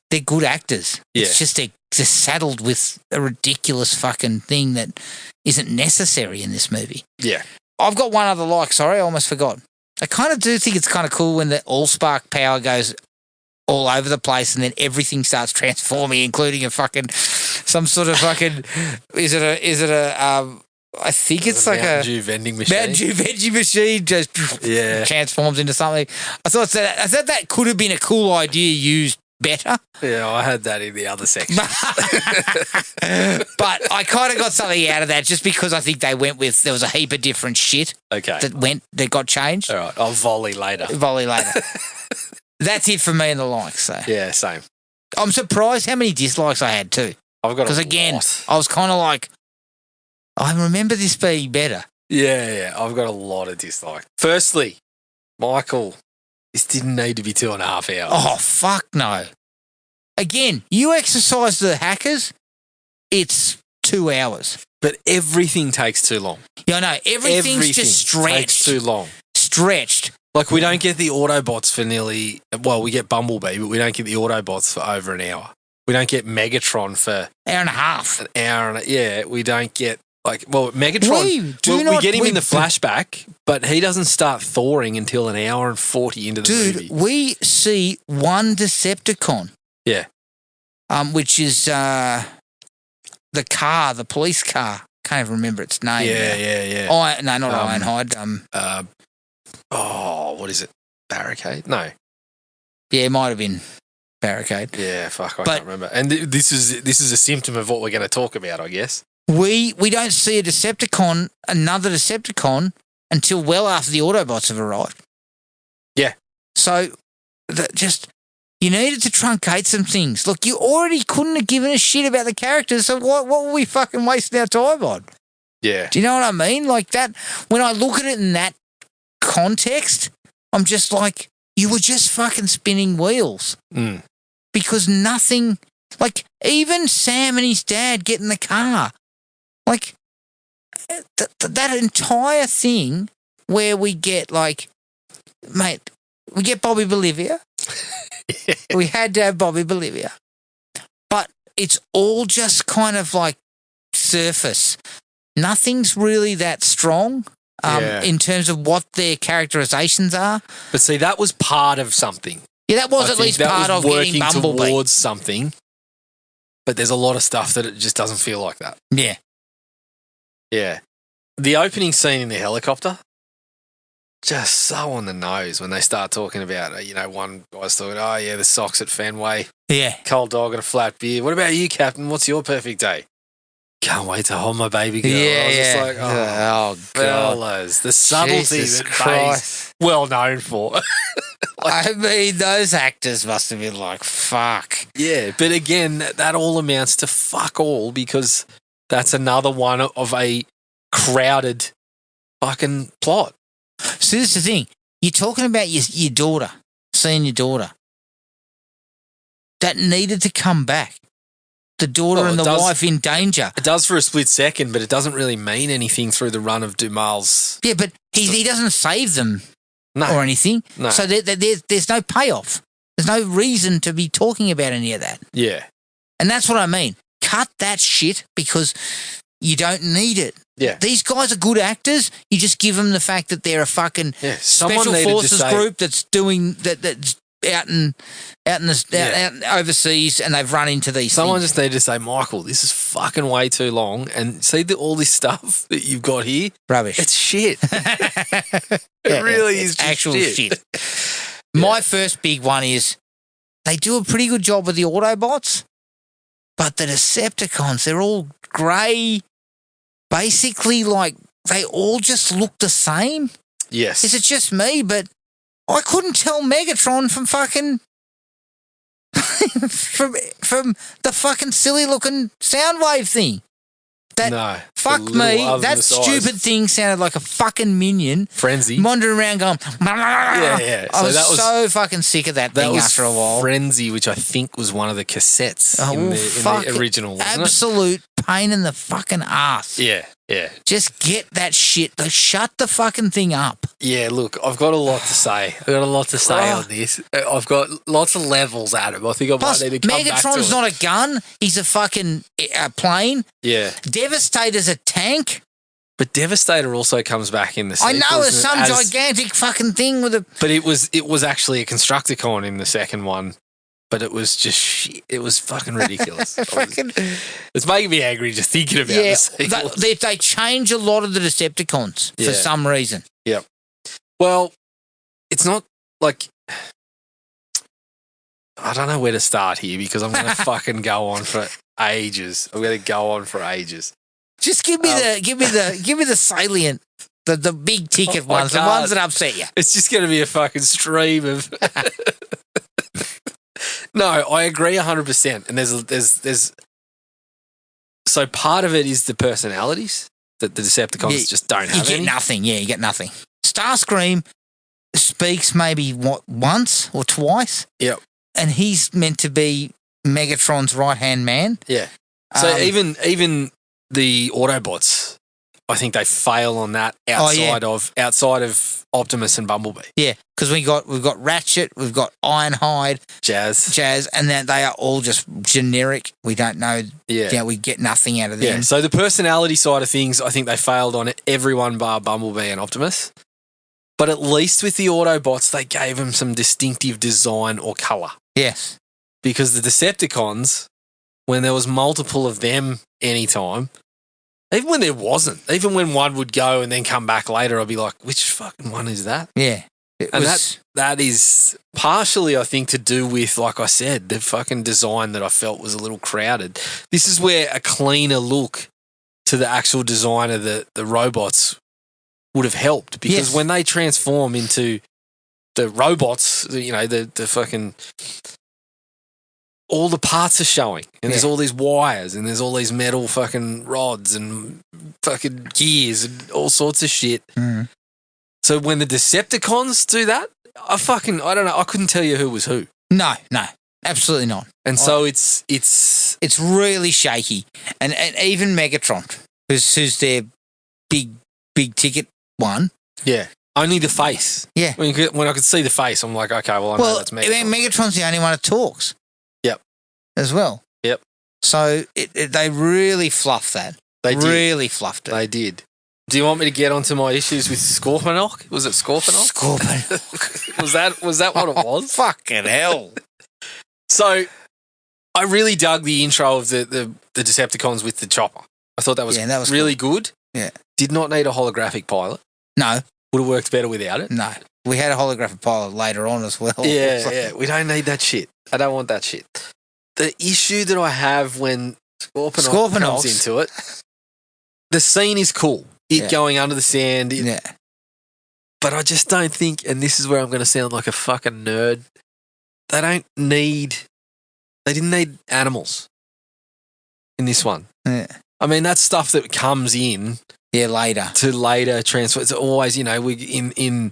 They're good actors. Yeah. It's just they're saddled with a ridiculous fucking thing that isn't necessary in this movie. Yeah. I've got one other like. Sorry, I almost forgot. I kind of do think it's kind of cool when the allspark power goes all over the place and then everything starts transforming, including some sort of fucking. Is it a I think it's like Mountain Dew vending machine. Mountain Dew vending machine just transforms into something. I thought that could have been a cool idea used better. Yeah, I had that in the other section. But I kind of got something out of that just because I think there was a heap of different shit that got changed. All right, I'll volley later. That's it for me and the likes. So. Yeah, same. I'm surprised how many dislikes I had too. I've got because again, I was kind of like, I remember this being better. Yeah, I've got a lot of dislike. Firstly, Michael, this didn't need to be 2.5 hours. Oh, fuck no. Again, you exercise the hackers, it's 2 hours. But everything takes too long. Yeah, I know. Everything's just stretched. Takes too long. Stretched. We don't get the Autobots for we get Bumblebee, but we don't get the Autobots for over an hour. We don't get Megatron for... Hour and a half. An hour and we don't get... Megatron, we get him in the flashback, but he doesn't start thawing until an hour and 40 into the movie. Dude, we see one Decepticon. Yeah. Which is the police car. Can't even remember its name. Yeah. No, not Ironhide. What is it? Barricade? No. Yeah, it might have been Barricade. Yeah, I can't remember. And this is a symptom of what we're going to talk about, I guess. We don't see another Decepticon, until well after the Autobots have arrived. Yeah. So, you needed to truncate some things. Look, you already couldn't have given a shit about the characters, so what were we fucking wasting our time on? Yeah. Do you know what I mean? Like that, when I look at it in that context, I'm just like, you were just fucking spinning wheels. Mm. Because nothing, even Sam and his dad get in the car. That entire thing where we get, we get Bobby Bolivia. We had to have Bobby Bolivia. But it's all just kind of surface. Nothing's really that strong in terms of what their characterizations are. But see, that was part of something. Yeah, that was at least part of getting Bumblebee. Working towards something. But there's a lot of stuff that it just doesn't feel like that. Yeah. Yeah. The opening scene in the helicopter, just so on the nose when they start talking about, one guy's talking, the socks at Fenway. Yeah. Cold dog and a flat beer. What about you, Captain? What's your perfect day? Can't wait to hold my baby girl. Yeah, I was just like, God. fellas, the subtlety Jesus that Christ. Bay's well known for. I mean, those actors must have been like, fuck. Yeah, but again, that all amounts to fuck all because that's another one of a crowded fucking plot. So this is the thing. You're talking about your daughter. seeing your daughter. That needed to come back. The daughter and the wife in danger. It does for a split second, but it doesn't really mean anything through the run of Dumal's. Yeah, but he doesn't save them or anything. No. So there's no payoff. There's no reason to be talking about any of that. Yeah. And that's what I mean. Cut that shit because you don't need it. Yeah. These guys are good actors. You just give them the fact that they're a fucking special forces group that's doing that's out overseas, and they've run into these. Someone things. just needed to say, Michael, this is fucking way too long, and see all this stuff that you've got here. Rubbish. It's shit. It really is just actual shit. My first big one is they do a pretty good job with the Autobots, but the Decepticons, they're all grey. Basically, like, they all just look the same. Yes. Is it just me? But I couldn't tell Megatron from fucking from the fucking silly looking Soundwave thing. That fuck me. That stupid thing sounded like a fucking minion. Frenzy. Wandering around going. Yeah. I was so fucking sick of that thing after a while. Frenzy, which I think was one of the cassettes in the original. Wasn't absolute pain in the fucking ass. Yeah. Just get that shit. Like, shut the fucking thing up. Yeah, look, I've got a lot to say. On this. I've got lots of levels at him. I think I might need to come back to it. Megatron's not a gun. He's a fucking plane. Yeah. Devastator's a tank. But Devastator also comes back in the sequels. I know, it's some gigantic fucking thing with a... But it was actually a Constructicon in the second one. But it was just shit. It was fucking ridiculous. It's making me angry just thinking about the sequels. They change a lot of the Decepticons for some reason. Yeah. Well, it's not like... I don't know where to start here because I'm going to fucking go on for ages. Just give me the salient, the big ticket ones, the ones that upset you. It's just going to be a fucking stream of... No, I agree 100%. And there's so part of it is the personalities that the Decepticons just don't have. You get nothing. Yeah, you get nothing. Starscream speaks maybe once or twice. Yep. And he's meant to be Megatron's right-hand man. Yeah. So even the Autobots, I think they fail on that outside of Optimus and Bumblebee. Yeah, because we've got Ratchet, we've got Ironhide, Jazz, and then they are all just generic. We don't know. Yeah, we get nothing out of them. Yeah. So the personality side of things, I think they failed on it. Everyone bar Bumblebee and Optimus. But at least with the Autobots, they gave them some distinctive design or colour. Yes. Because the Decepticons, when there was multiple of them anytime, even when there wasn't, even when one would go and then come back later, I'd be like, which fucking one is that? Yeah. That is partially, I think, to do with, like I said, the fucking design that I felt was a little crowded. This is where a cleaner look to the actual design of the robots would have helped. Because when they transform into the robots, the fucking... all the parts are showing, and there's all these wires, and there's all these metal fucking rods and fucking gears and all sorts of shit. Mm. So when the Decepticons do that, I don't know. I couldn't tell you who was who. No, absolutely not. And so it's really shaky, and even Megatron, who's their big ticket one. Yeah. Only the face. Yeah. When I could see the face, I'm like, okay, well, I know that's Megatron. Megatron's the only one that talks. As well. Yep. So they really fluffed that. They really fluffed it. They did. Do you want me to get onto my issues with Scorponok? Was it Scorponok? Scorponok. was that what it was? Fucking hell. So I really dug the intro of the Decepticons with the chopper. I thought that was really good. Yeah. Did not need a holographic pilot. No. Would have worked better without it. No. We had a holographic pilot later on as well. Yeah. We don't need that shit. I don't want that shit. The issue that I have when Scorponok comes into it, the scene is cool. Going under the sand. But I just don't think, and this is where I'm going to sound like a fucking nerd, they didn't need animals in this one. Yeah. I mean, that's stuff that comes in. Yeah, later. To later transfer. It's always, we in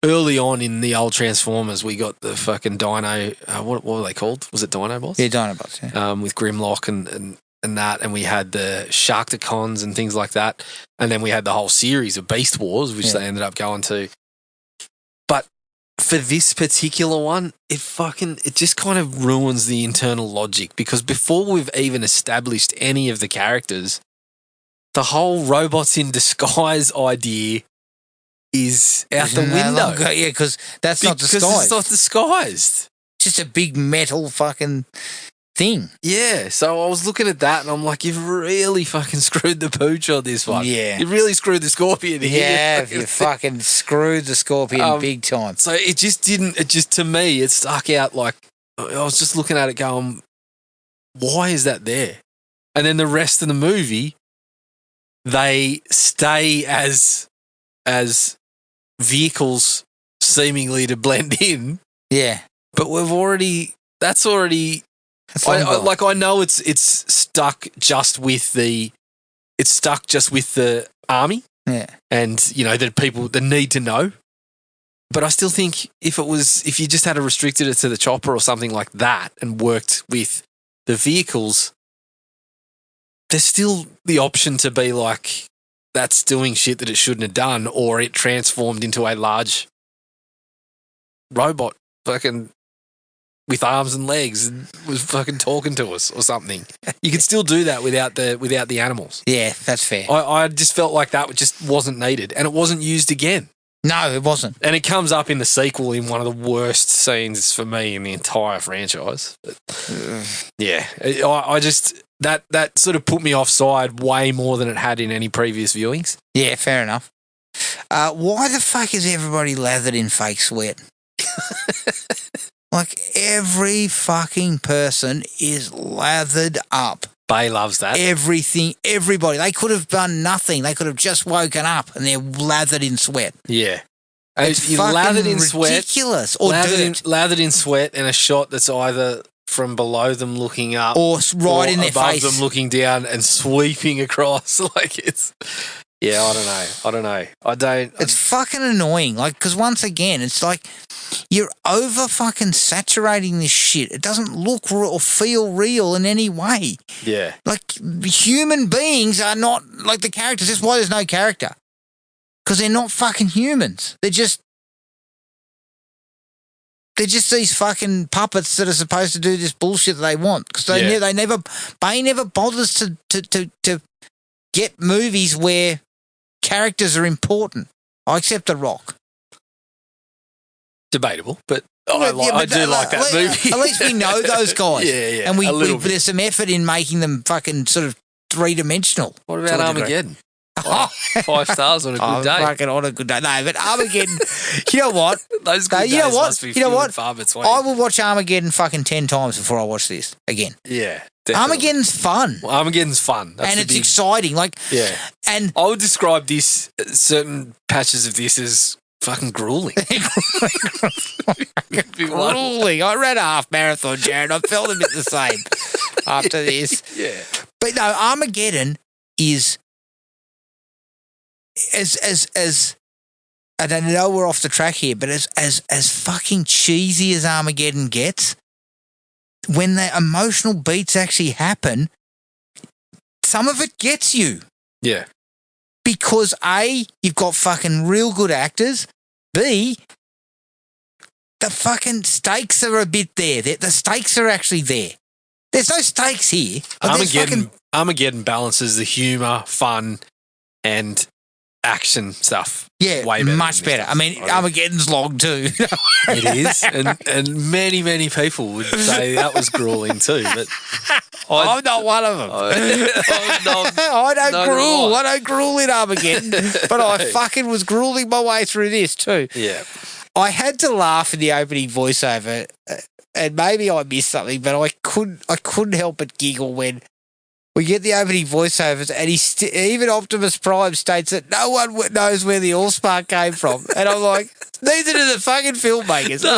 early on in the old Transformers, we got the fucking Dino. What were they called? Was it Dinobots? Yeah, Dinobots. Yeah. With Grimlock and that, and we had the Sharkticons and things like that, and then we had the whole series of Beast Wars, which they ended up going to. But for this particular one, it just kind of ruins the internal logic, because before we've even established any of the characters, the whole robots in disguise idea is out the window. Yeah, because that's not disguised. Because it's not disguised. It's just a big metal fucking thing. Yeah, so I was looking at that and I'm like, you've really fucking screwed the pooch on this one. Yeah. You really screwed the Scorpion here. Yeah, you fucking screwed the Scorpion big time. So it just to me, it stuck out like, I was just looking at it going, why is that there? And then the rest of the movie, they stay as vehicles seemingly to blend in. Yeah. But that's already I know it's stuck just with the army. Yeah. And you know, the people that need to know. But I still think if you just had restricted it to the chopper or something like that and worked with the vehicles, there's still the option to be like, that's doing shit that it shouldn't have done, or it transformed into a large robot fucking with arms and legs and was fucking talking to us or something. You could still do that without the animals. Yeah, that's fair. I just felt like that just wasn't needed, and it wasn't used again. No, it wasn't. And it comes up in the sequel in one of the worst scenes for me in the entire franchise. But, yeah, I just that sort of put me offside way more than it had in any previous viewings. Yeah, fair enough. Why the fuck is everybody lathered in fake sweat? Like, every fucking person is lathered up. Bay loves that. Everything, everybody. They could have done nothing. They could have just woken up and they're lathered in sweat. Yeah. It's you're fucking lathered in sweat. Ridiculous. Or dirt. Lathered in sweat, and a shot that's either from below them looking up or right in their above face. them looking down and sweeping across. Like, it's... Yeah, I don't know. It's fucking annoying. Like, because once again, it's like you're over fucking saturating this shit. It doesn't look or feel real in any way. Yeah. Like, human beings are not like the characters. That's why there's no character. Because they're not fucking humans. They're just these fucking puppets that are supposed to do this bullshit that they want. Because Bay never bothers to get movies where characters are important. I accept The Rock. Debatable, but I do like that movie. At least we know those guys. Yeah. And there's some effort in making them fucking sort of three-dimensional. What about Armageddon? 5 stars on a good day. Fucking on a good day. No, but Armageddon, you know what? Those good days must be few and far between. I will watch Armageddon fucking 10 times before I watch this again. Yeah. Definitely. Armageddon's fun. Well, Armageddon's fun. And it's exciting. Like, yeah. And I would describe this, certain patches of this as fucking grueling. Grueling. I ran a half marathon, Jared. I felt a bit the same after this. Yeah. But no, Armageddon is as I don't know, we're off the track here, but as fucking cheesy as Armageddon gets, when the emotional beats actually happen, some of it gets you. Yeah. Because A, you've got fucking real good actors. B, the fucking stakes are a bit there. The stakes are actually there. There's no stakes here. Armageddon balances the humour, fun, and action stuff. Yeah, way better much better. I mean, Armageddon's long too. It is, and many people would say that was grueling too. But I'm not one of them. I don't gruel in Armageddon, but I fucking was grueling my way through this too. Yeah, I had to laugh in the opening voiceover, and maybe I missed something, but I couldn't help but giggle when we get the opening voiceovers, and even Optimus Prime states that no one knows where the Allspark came from. And I'm like, Neither do the fucking filmmakers. No,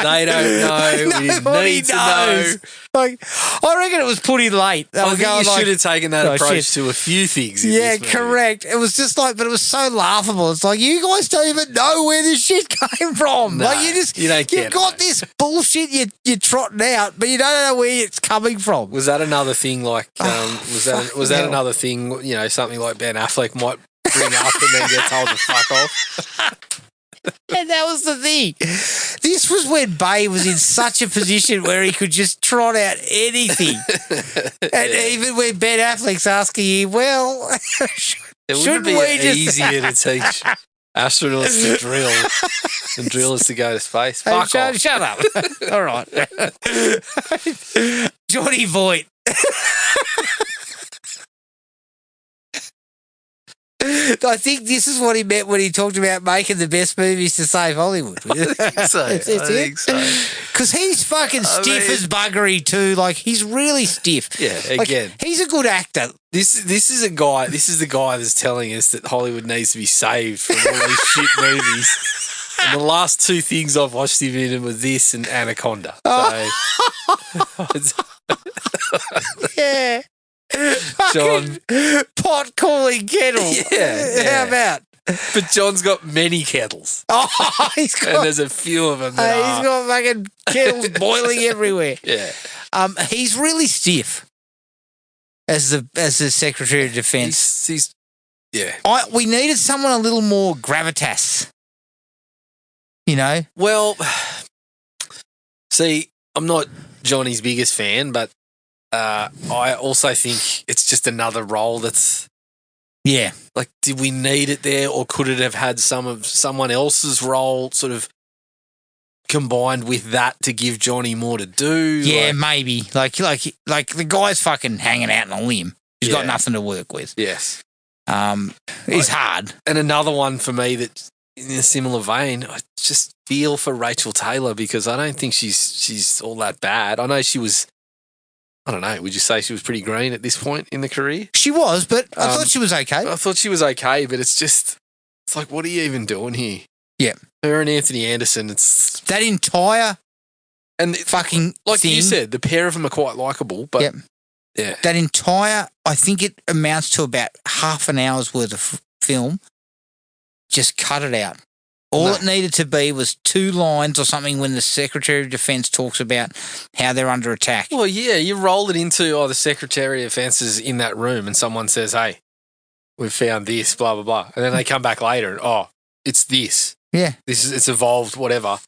they don't know. We didn't need to know. Like, I reckon it was put in late. They I were think going you like, should have taken that oh, approach shit. to a few things. In Yeah, this movie. correct. It was just like, but it was so laughable. It's like, you guys don't even know where this shit came from. No, like, you don't get you've got it, this bullshit you're trotting out, but you don't know where it's coming from. Was that another thing? Like, was that hell. another thing? You know, something like Ben Affleck might bring up and then get told to fuck off. And that was the thing. This was when Bay was in such a position where he could just trot out anything. And even when Ben Affleck's asking you, well, It shouldn't would be we just... easier to teach astronauts to drill than drillers to go to space. Hey, Fuck off. shut up. All right. Johnny Voight. I think this is what he meant when he talked about making the best movies to save Hollywood. I think so. Because he's fucking stiff as buggery too. Like, he's really stiff. Yeah, Like, again. he's a good actor. This is the guy that's telling us that Hollywood needs to be saved from all these shit movies. And the last two things I've watched him in were this and Anaconda. So Yeah. John, Pot calling kettle. Yeah. How about? but John's got many kettles, Oh, he's and got, there's a few of them that he's got fucking kettles boiling everywhere. yeah. He's really stiff as the Secretary of Defence. He's yeah. We needed someone a little more gravitas. You know? Well, see, I'm not Johnny's biggest fan, but I also think it's just another role that's Yeah. like, did we need it there, or could it have had someone else's role sort of combined with that to give Johnny more to do? Yeah, maybe. Like the guy's fucking hanging out on a limb. He's got Yeah. nothing to work with. Yes. It's hard. And another one for me that, in a similar vein, I just feel for Rachel Taylor, because I don't think she's all that bad. I know she was, I don't know, would you say she was pretty green at this point in the career? She was, but I thought she was okay. I thought she was okay, but it's like, what are you even doing here? Yeah. Her and Anthony Anderson, it's... That entire And fucking like thing, you said, the pair of them are quite likeable, but Yep. yeah. that entire, I think it amounts to about half an hour's worth of film. Just cut it out. All No. it needed to be was 2 lines or something when the Secretary of Defence talks about how they're under attack. Well, yeah, you roll it into, the Secretary of Defence is in that room and someone says, hey, we've found this, blah, blah, blah. And then they come back later and, it's this. Yeah. It's evolved, whatever.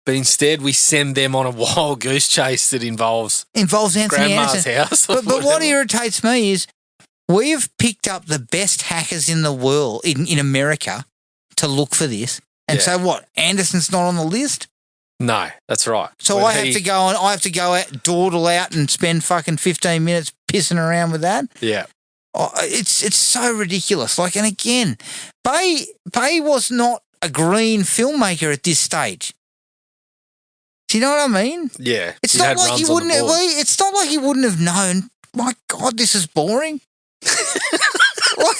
But instead we send them on a wild goose chase that involves Anthony Grandma's Anderson. house. or But what whatever. irritates me is we have picked up the best hackers in the world, in America, to look for this. And Yeah. so what? Anderson's not on the list? No, that's right. So When I have to go out, dawdle out and spend fucking 15 minutes pissing around with that? Yeah. It's so ridiculous. Like, and again, Bay was not a green filmmaker at this stage. Do you know what I mean? Yeah. It's He not had like runs he on the wouldn't have. board. It's not like he wouldn't have known. My God, this is boring. Like,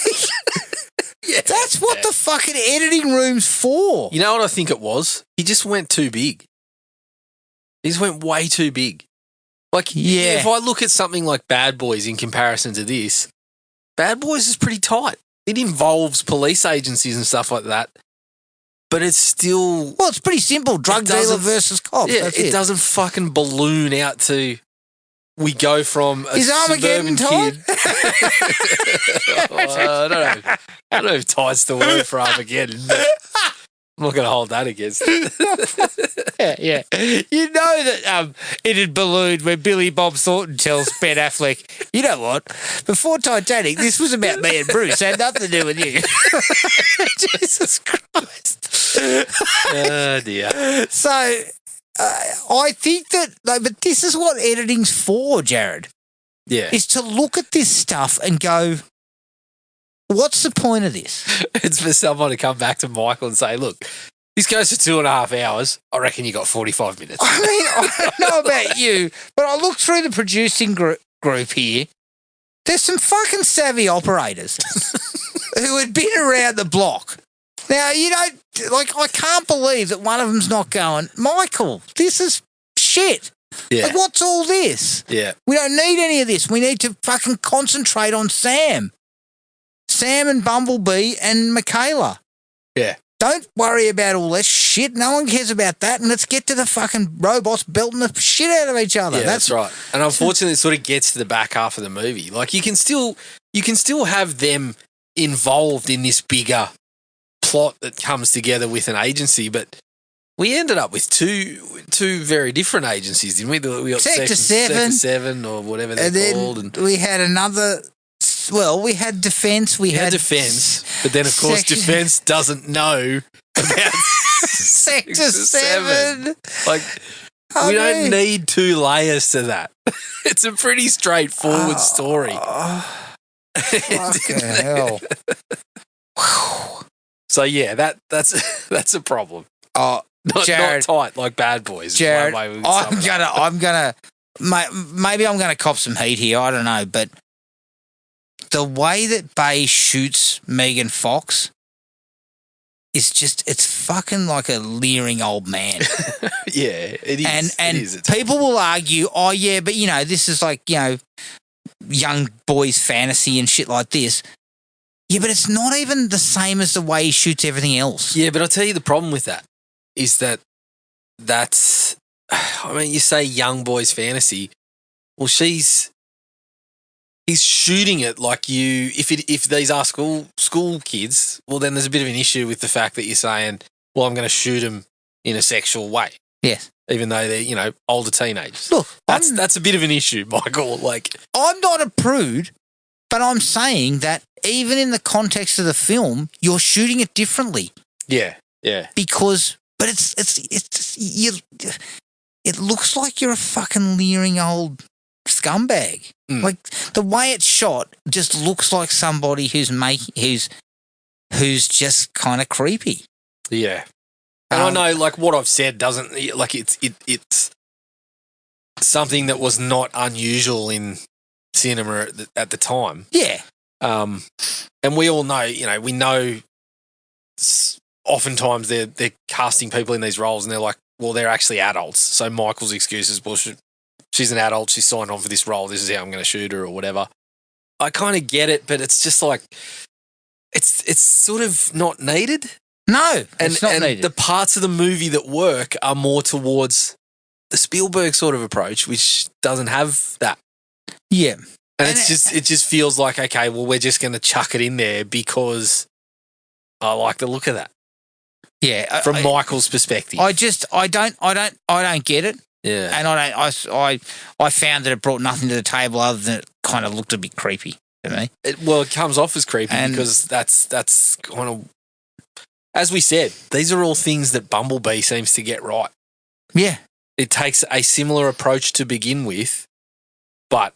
Yeah. that's what the fucking editing room's for. You know what I think it was? He just went too big. He just went way too big. Like, Yeah. if I look at something like Bad Boys in comparison to this, Bad Boys is pretty tight. It involves police agencies and stuff like that, but it's still... Well, it's pretty simple. Drug dealer doesn't- versus cops. Yeah, That's it it. doesn't fucking balloon out to... We go from a Is Armageddon suburban tight? kid... I don't know if tight's the word for Armageddon, but I'm not going to hold that against it. Yeah. You know that it had ballooned when Billy Bob Thornton tells Ben Affleck, you know what? Before Titanic, this was about me and Bruce. It had nothing to do with you. Jesus Christ. Oh, dear. So I think that, but this is what editing's for, Jared, Yeah. is to look at this stuff and go, what's the point of this? It's for someone to come back to Michael and say, look, this goes for 2.5 hours. I reckon you got 45 minutes. I mean, I don't know about you, but I looked through the producing group here. There's some fucking savvy operators who had been around the block. Now, you know, like, I can't believe that one of them's not going, Michael, this is shit. Yeah. Like, what's all this? Yeah. We don't need any of this. We need to fucking concentrate on Sam. Sam and Bumblebee and Michaela. Yeah. Don't worry about all this shit. No one cares about that. And let's get to the fucking robots belting the shit out of each other. Yeah, that's right. And unfortunately, it sort of gets to the back half of the movie. Like, you can still have them involved in this bigger plot that comes together with an agency, but we ended up with two very different agencies, didn't we? We got Sector 7 or whatever they're called. And we had another. Well, we had Defence. We had Defence, but then of course Defence doesn't know about Sector 7. Like, we don't need two layers to that. It's a pretty straightforward story. Fucking hell. So yeah, that's a problem. Oh, Jared, not tight like Bad Boys. Jared, maybe I'm gonna cop some heat here. I don't know, but the way that Bay shoots Megan Fox is just, it's fucking like a leering old man. Yeah, it is. And people will argue, oh yeah, but you know, this is like, you know, young boys fantasy and shit like this. Yeah, but it's not even the same as the way he shoots everything else. Yeah, but I'll tell you the problem with that is that's, I mean, you say young boys fantasy. Well, he's shooting it like if these are school kids, well, then there's a bit of an issue with the fact that you're saying, well, I'm going to shoot them in a sexual way. Yes. Even though they're, you know, older teenagers. Look, that's a bit of an issue, Michael. Like, I'm not a prude, but I'm saying that even in the context of the film, you're shooting it differently. Yeah, yeah. Because, but it looks like you're a fucking leering old scumbag. Like, the way it's shot just looks like somebody who's just kind of creepy. Yeah. And I know, like, what I've said doesn't, like, it's something that was not unusual in cinema at the time. Yeah. And we all know, you know, we know oftentimes they're casting people in these roles and they're like, well, they're actually adults. So Michael's excuse is, well, she's an adult, she's signed on for this role, this is how I'm going to shoot her or whatever. I kind of get it, but it's just like, it's sort of not needed. No, it's not needed. The parts of the movie that work are more towards the Spielberg sort of approach, which doesn't have that. Yeah. And it just feels like, okay, well, we're just going to chuck it in there because I like the look of that. Yeah. From Michael's perspective. I don't get it. Yeah. And I found that it brought nothing to the table other than it kind of looked a bit creepy to me. It comes off as creepy because that's kind of, as we said, these are all things that Bumblebee seems to get right. Yeah. It takes a similar approach to begin with, but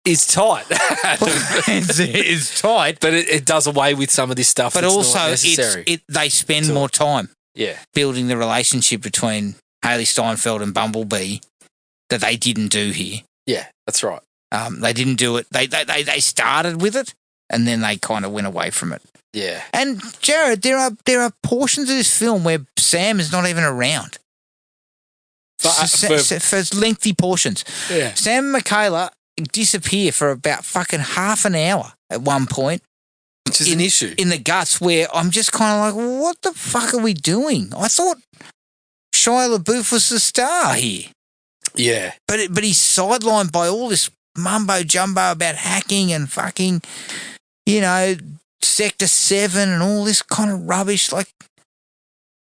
it's tight. It's tight. But it does away with some of this stuff. But that's also, not necessary. they spend more time building the relationship between Haley Steinfeld and Bumblebee that they didn't do here. Yeah, that's right. They didn't do it. They started with it and then they kind of went away from it. Yeah. And Jared, there are portions of this film where Sam is not even around. For lengthy portions. Yeah. Sam and Michaela disappear for about fucking half an hour at one point. Which is an issue. In the guts where I'm just kind of like, what the fuck are we doing? I thought Shia LaBeouf was the star here. Yeah. But he's sidelined by all this mumbo-jumbo about hacking and fucking, you know, Sector 7 and all this kind of rubbish. Like,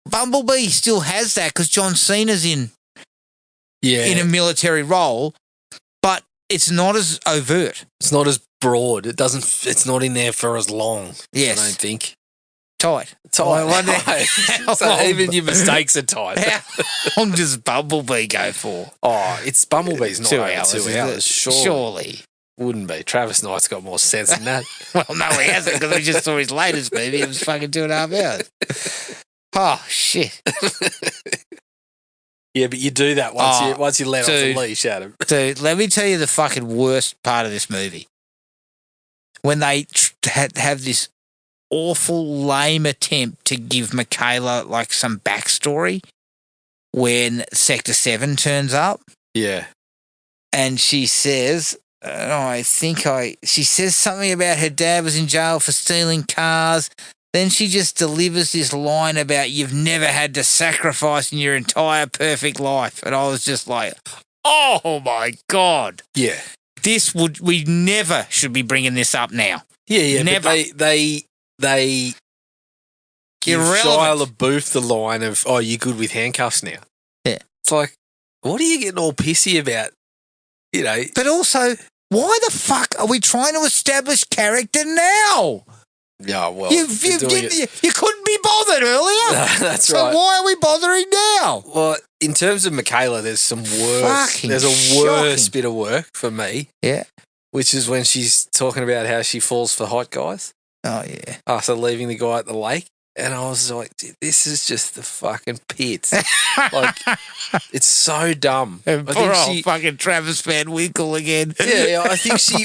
Bumblebee still has that because John Cena's in a military role, but it's not as overt. It's not as broad. It's not in there for as long. Yes. I don't think. Tight. So even your mistakes are tight. How long does Bumblebee go for? Oh, it's Bumblebee's not 2 over hours. 2 hours. Surely. Wouldn't be. Travis Knight's got more sense than that. Well, no, he hasn't because we just saw his latest movie. It was fucking 2.5 hours. Oh, shit. Yeah, but you do that once you let off the leash at him. Dude, let me tell you the fucking worst part of this movie. When they have this awful lame attempt to give Michaela like some backstory when Sector 7 turns up. Yeah. And she says, she says something about her dad was in jail for stealing cars. Then she just delivers this line about you've never had to sacrifice in your entire perfect life. And I was just like, oh my God. Yeah. We never should be bringing this up now. Yeah. Never. But they give Shia LaBeouf the line of, oh, you good with handcuffs now? Yeah. It's like, what are you getting all pissy about? You know. But also, why the fuck are we trying to establish character now? Yeah, well, you couldn't be bothered earlier. No, that's so right. Why are we bothering now? Well, in terms of Michaela, there's some worse. Fucking there's a worse shocking. bit of work for me. Yeah. Which is when she's talking about how she falls for hot guys. Oh, yeah. After leaving the guy at the lake. And I was like, dude, this is just the fucking pits. Like, it's so dumb. And poor old fucking Travis Van Winkle again. Yeah, I think she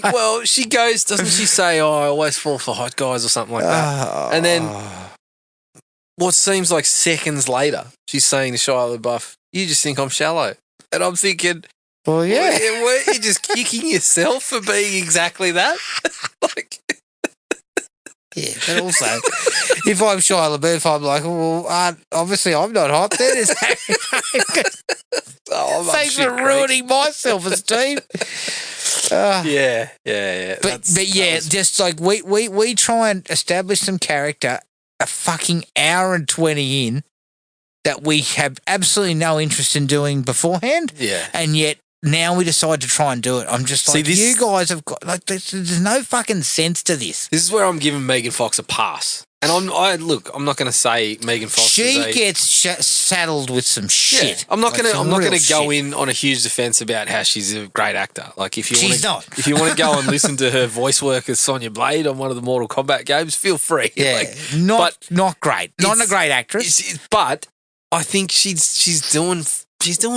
goes, doesn't she say, oh, I always fall for hot guys or something like that? And then what seems like seconds later, she's saying to Shia LaBeouf, you just think I'm shallow. And I'm thinking, well, yeah. Weren't you just kicking yourself for being exactly that? Like, yeah, but also, if I'm Shia LaBeouf, I'm like, well, obviously I'm not hot then. Thanks for ruining my self-esteem. Yeah. But yeah, just like we try and establish some character a fucking hour and 20 in that we have absolutely no interest in doing beforehand. Yeah. And yet now we decide to try and do it. I'm just like, you guys have got, like, there's no fucking sense to this. This is where I'm giving Megan Fox a pass. And I'm not going to say Megan Fox. She gets saddled with some shit. Yeah. I'm not going to go in on a huge defense about how she's a great actor. Like if you want to go and listen to her voice work as Sonya Blade on one of the Mortal Kombat games, feel free. Yeah, not great. Not a great actress. But I think she's doing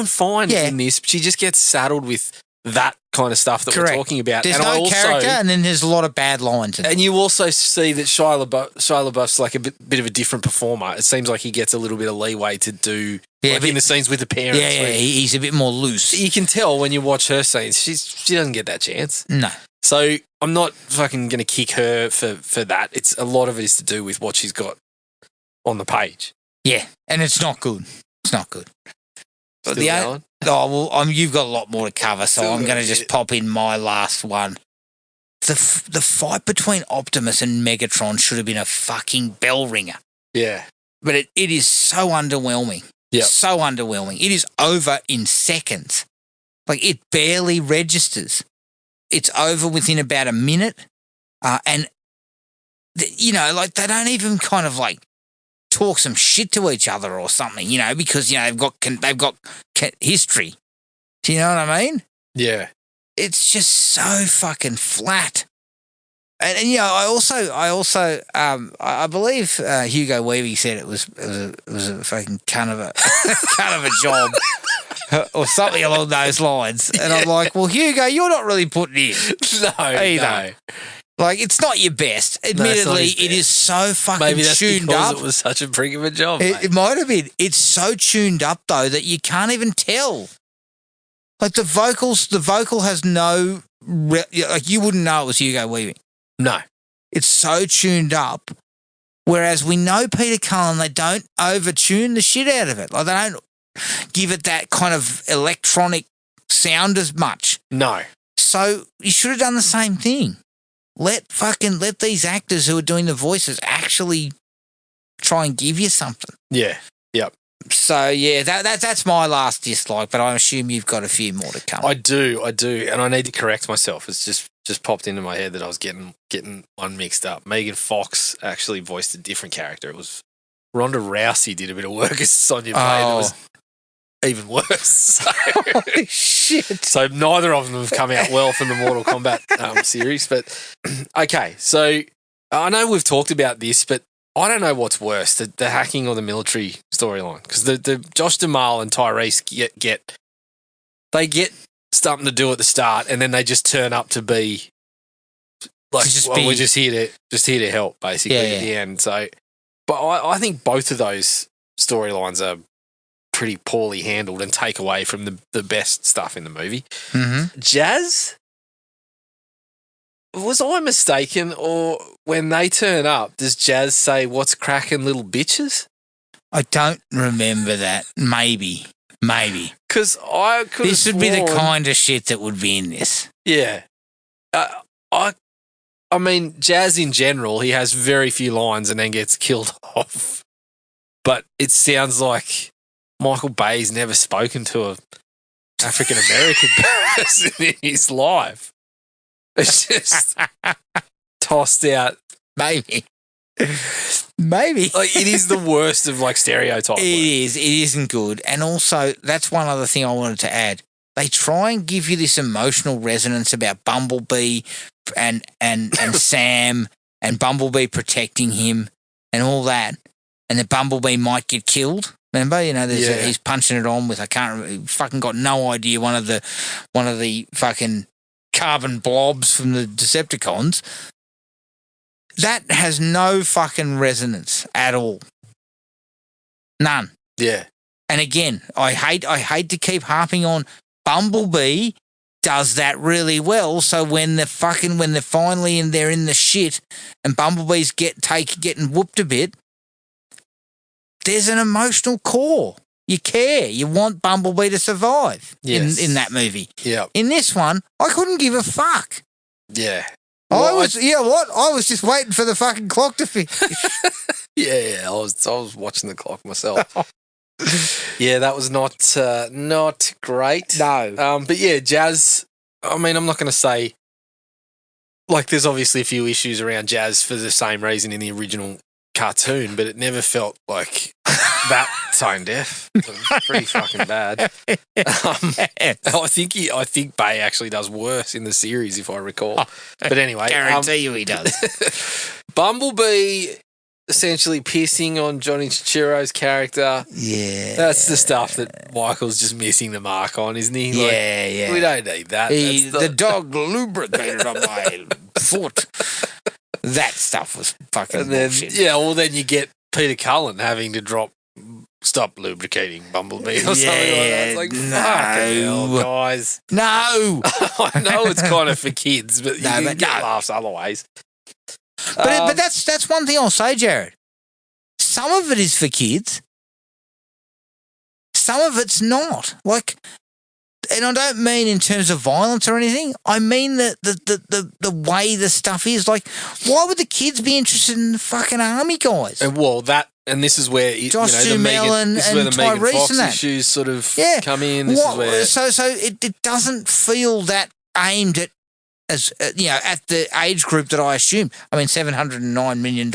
fine in this. She just gets saddled with that kind of stuff that we're talking about. There's no character, and then there's a lot of bad lines. And you also see that Shia LaBeouf's like a bit of a different performer. It seems like he gets a little bit of leeway to do in the scenes with the parents. Yeah, he's a bit more loose. You can tell when you watch her scenes, she doesn't get that chance. No. So I'm not fucking going to kick her for that. It's a lot of it is to do with what she's got on the page. Yeah, and it's not good. It's not good. Still going? You've got a lot more to cover, so I'm going to just pop in my last one. The fight between Optimus and Megatron should have been a fucking bell ringer. Yeah. But it is so underwhelming. Yeah. So underwhelming. It is over in seconds. Like, it barely registers. It's over within about a minute. And, like, they don't even kind of, like, talk some shit to each other or something, because, they've got history. Do you know what I mean? Yeah. It's just so fucking flat. And I also I believe Hugo Weaving said it was a fucking cunt of a job or something along those lines. And I'm like, well, Hugo, you're not really putting in either. No. Like, it's not your best. Admittedly, it is so fucking Maybe that's tuned up. It was such a prig of a job. It might have been. It's so tuned up though that you can't even tell. Like the vocal has no, like you wouldn't know it was Hugo Weaving. No. It's so tuned up. Whereas we know Peter Cullen, they don't over-tune the shit out of it. Like they don't give it that kind of electronic sound as much. No. So you should have done the same thing. Let these actors who are doing the voices actually try and give you something. Yeah. Yep. So yeah, that's my last dislike, but I assume you've got a few more to come. I do, and I need to correct myself. It's just popped into my head that I was getting one mixed up. Megan Fox actually voiced a different character. It was Ronda Rousey did a bit of work as Sonya Blade. It was even worse. So, holy shit! So neither of them have come out well from the Mortal Kombat series. But okay, so I know we've talked about this, but I don't know what's worse, the hacking or the military storyline. Because the Josh Duhamel and Tyrese get something to do at the start, and then they just turn up to be like, just we're just here to help, basically, Yeah, at the end. So, but I think both of those storylines are pretty poorly handled and take away from the best stuff in the movie. Mm-hmm. Jazz, was I mistaken, or when they turn up, does Jazz say, "What's cracking, little bitches"? I don't remember that. Maybe. Because I could. This would be the kind of shit that would be in this. Yeah. I mean, Jazz in general, he has very few lines and then gets killed off. But it sounds like Michael Bay's never spoken to an African American person in his life. It's just tossed out. Maybe. Like, it is the worst of like stereotype. It is. It isn't good. And also, that's one other thing I wanted to add. They try and give you this emotional resonance about Bumblebee and Sam and Bumblebee protecting him and all that. And that Bumblebee might get killed. Remember, he's punching it on with, I can't remember, fucking got no idea, one of the fucking carbon blobs from the Decepticons. That has no fucking resonance at all. None. Yeah. And again, I hate to keep harping on Bumblebee does that really well. So when they're finally they're in the shit and Bumblebee's getting whooped a bit, there's an emotional core. You care. You want Bumblebee to survive in that movie. Yeah. In this one, I couldn't give a fuck. Yeah. I was just waiting for the fucking clock to finish. Yeah, I was watching the clock myself. Yeah, that was not great. No. But yeah, Jazz, I mean, I'm not going to say, like, there's obviously a few issues around Jazz for the same reason in the original cartoon, but it never felt like that tone deaf. It was pretty fucking bad. I think Bay actually does worse in the series, if I recall. But anyway, Guarantee you he does. Bumblebee essentially pissing on Johnny Chichiro's character. Yeah, that's the stuff that Michael's just missing the mark on, isn't he? Yeah. We don't need that. The dog lubricated on my foot. That stuff was fucking bullshit. Yeah, well, then you get Peter Cullen having to stop lubricating Bumblebee or something like that. It's like, fucking hell, guys. No. I know it's kind of for kids, but you can get laughs other ways. But that's one thing I'll say, Jared. Some of it is for kids. Some of it's not. Like, and I don't mean in terms of violence or anything. I mean the way the stuff is. Like, why would the kids be interested in the fucking army guys? And this is where Josh Duhamel and Megan Tyrese and that issues sort of come in. So it doesn't feel that aimed at as at the age group that I assume. I mean, $709 million.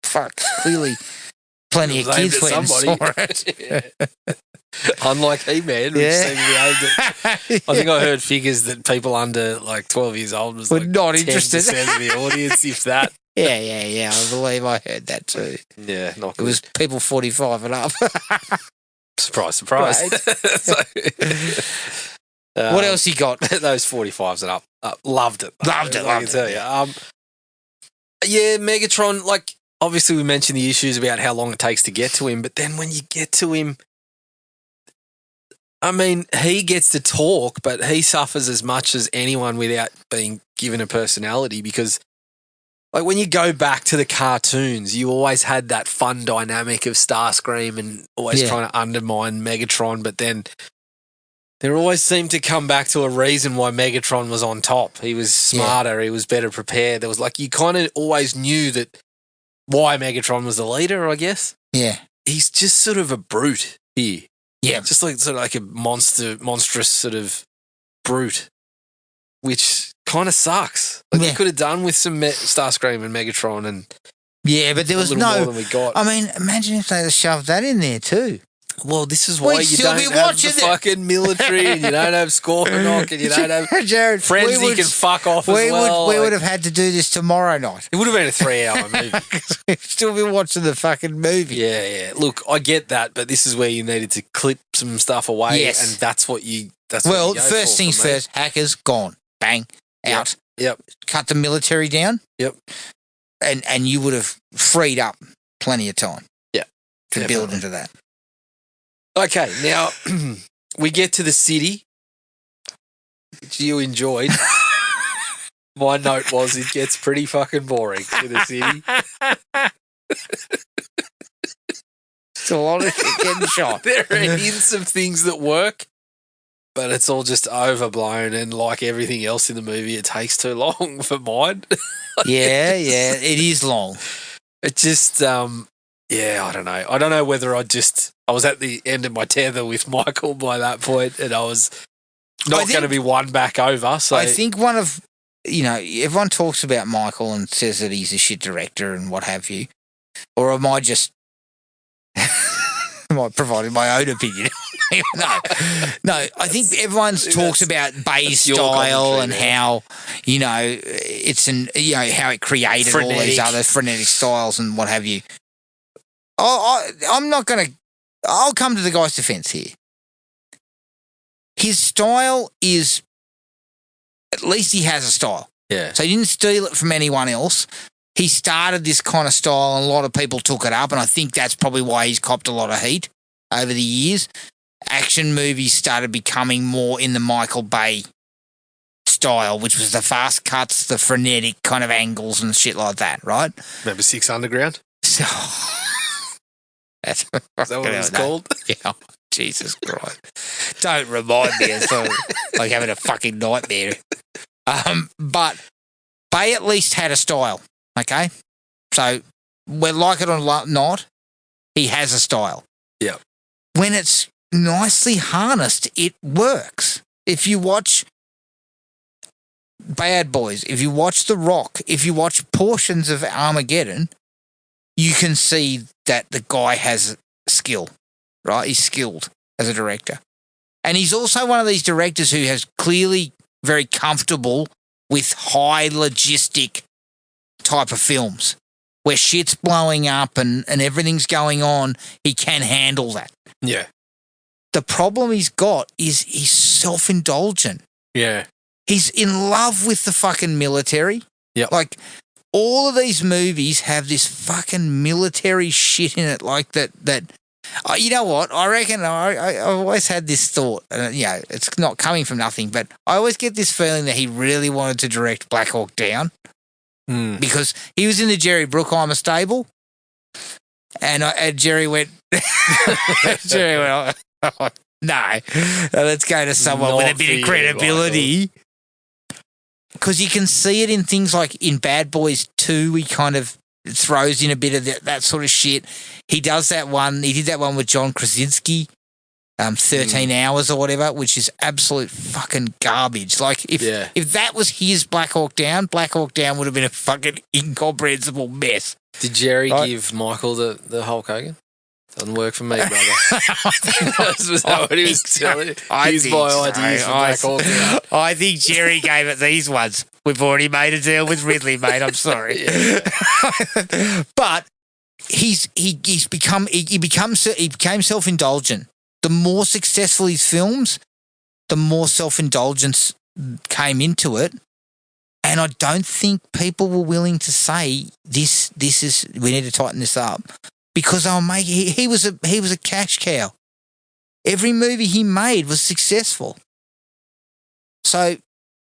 Fuck, clearly plenty of kids went and saw it. Unlike He-Man, which seemed to be aimed at, I think I heard figures that people under like 12 years old was like not interested. 10% of the audience, if that. Yeah. I believe I heard that too. Yeah, not good. It was people 45 and up. Surprise. What else you got? Those 45s and up. Loved it. Loved it. I can tell you. Yeah, Megatron, like, obviously we mentioned the issues about how long it takes to get to him, but then when you get to him, I mean, he gets to talk, but he suffers as much as anyone without being given a personality because, like, when you go back to the cartoons, you always had that fun dynamic of Starscream and always trying to undermine Megatron, but then there always seemed to come back to a reason why Megatron was on top. He was smarter. He was better prepared. There was like, you kind of always knew that why Megatron was the leader, I guess. Yeah. He's just sort of a brute here. Yeah. Just like sort of like a monstrous sort of brute, which kind of sucks. Like they could have done with some Starscream and Megatron and but there was more than we got. I mean, imagine if they had shoved that in there too. Well, this is why you don't have the fucking military and you don't have Scorponok and you don't have Jared, Frenzy can fuck off as well. We would have had to do this tomorrow night. It would have been a 3-hour movie. We'd still be watching the fucking movie. Yeah. Look, I get that, but this is where you needed to clip some stuff away and that's what you go first things first, hackers gone. Bang. Out. Yep. cut the military down. Yep. And you would have freed up plenty of time. Yeah. To build into that. Okay, now we get to the city, which you enjoyed. My note was it gets pretty fucking boring in the city. It's a lot of shit getting shot. There are some things that work, but it's all just overblown, and like everything else in the movie, it takes too long for mine. Yeah, it is long. It just, I don't know. I don't know whether I was at the end of my tether with Michael by that point, and I was not going to be won back over. So I think everyone talks about Michael and says that he's a shit director and what have you, or am I just providing my own opinion? No. I think everyone's talks about Bay's style and how it's how it created all these other frenetic styles and what have you. I'm not going to. I'll come to the guy's defense here. His style is, at least he has a style. Yeah. So he didn't steal it from anyone else. He started this kind of style and a lot of people took it up, and I think that's probably why he's copped a lot of heat over the years. Action movies started becoming more in the Michael Bay style, which was the fast cuts, the frenetic kind of angles and shit like that, right? Remember Six Underground? So, is that what it was called? Yeah. Jesus Christ. Don't remind me. It's like having a fucking nightmare. But Bay at least had a style, okay? So, whether like it or not, he has a style. Yeah. When it's nicely harnessed, it works. If you watch Bad Boys, if you watch The Rock, if you watch portions of Armageddon, you can see that the guy has skill, right? He's skilled as a director. And he's also one of these directors who has clearly very comfortable with high logistic type of films where shit's blowing up and everything's going on. He can handle that. Yeah. The problem he's got is he's self-indulgent. Yeah. He's in love with the fucking military. Yeah. Like, all of these movies have this fucking military shit in it, like that. You know what? I reckon I've always had this thought, and it's not coming from nothing, but I always get this feeling that he really wanted to direct Black Hawk Down because he was in the Jerry Bruckheimer stable, and Jerry went, oh, no, let's go to someone with a bit of credibility. Because you can see it in things like in Bad Boys 2, he kind of throws in a bit of that sort of shit. He does that one. He did that one with John Krasinski, 13 Hours or whatever, which is absolute fucking garbage. Like, if that was his Black Hawk Down would have been a fucking incomprehensible mess. Did Jerry give Michael the Hulk Hogan? Doesn't work for me, brother. Was that what he was telling you? Here's my ideas for Black Hawk Down. I think Jerry gave it these ones. We've already made a deal with Ridley, mate. I'm sorry. But he became self-indulgent. The more successful his films, the more self-indulgence came into it. And I don't think people were willing to say this is, we need to tighten this up. Because he was a cash cow. Every movie he made was successful. So,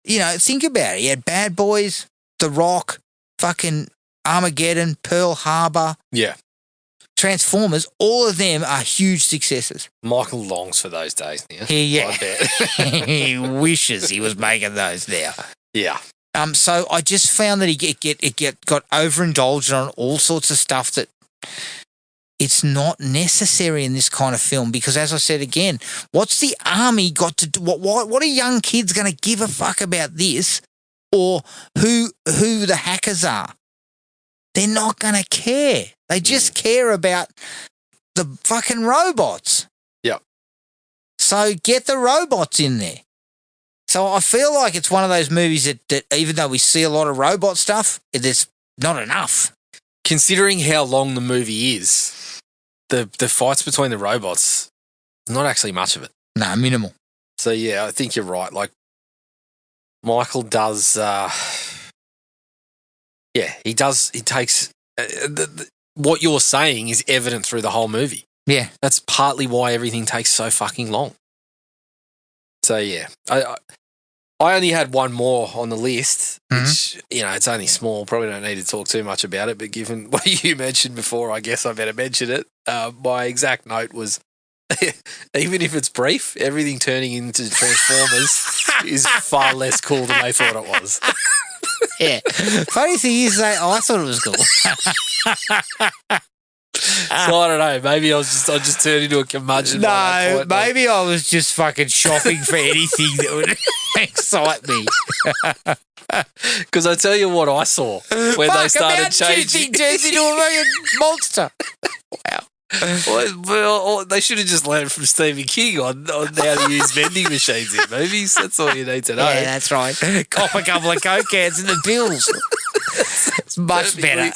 think about it. He had Bad Boys, The Rock, fucking Armageddon, Pearl Harbor. Yeah. Transformers, all of them are huge successes. Michael longs for those days now. I bet. He wishes he was making those now. Yeah. So I just found that he got overindulged on all sorts of stuff that it's not necessary in this kind of film because, as I said again, what's the army got to do? What are young kids going to give a fuck about this or who the hackers are? They're not going to care. They just care about the fucking robots. Yeah. So get the robots in there. So I feel like it's one of those movies that even though we see a lot of robot stuff, there's not enough. Considering how long the movie is, the fights between the robots, not actually much of it. No, minimal. So, yeah, I think you're right. Like, Michael does Yeah, he does. He takes what you're saying is evident through the whole movie. Yeah. That's partly why everything takes so fucking long. So yeah, I only had one more on the list, which it's only small. Probably don't need to talk too much about it. But given what you mentioned before, I guess I better mention it. My exact note was, even if it's brief, everything turning into Transformers is far less cool than they thought it was. Yeah. Funny thing is, I thought it was cool. So I don't know. Maybe I just turned into a curmudgeon. No, maybe I was just fucking shopping for anything that would excite me. Because I tell you what I saw when they started changing. Turns into a fucking monster. Wow. Well, they should have just learned from Stephen King on how to use vending machines in movies. That's all you need to know. Yeah, that's right. Cop a couple of Coke cans in the bills. It's much better.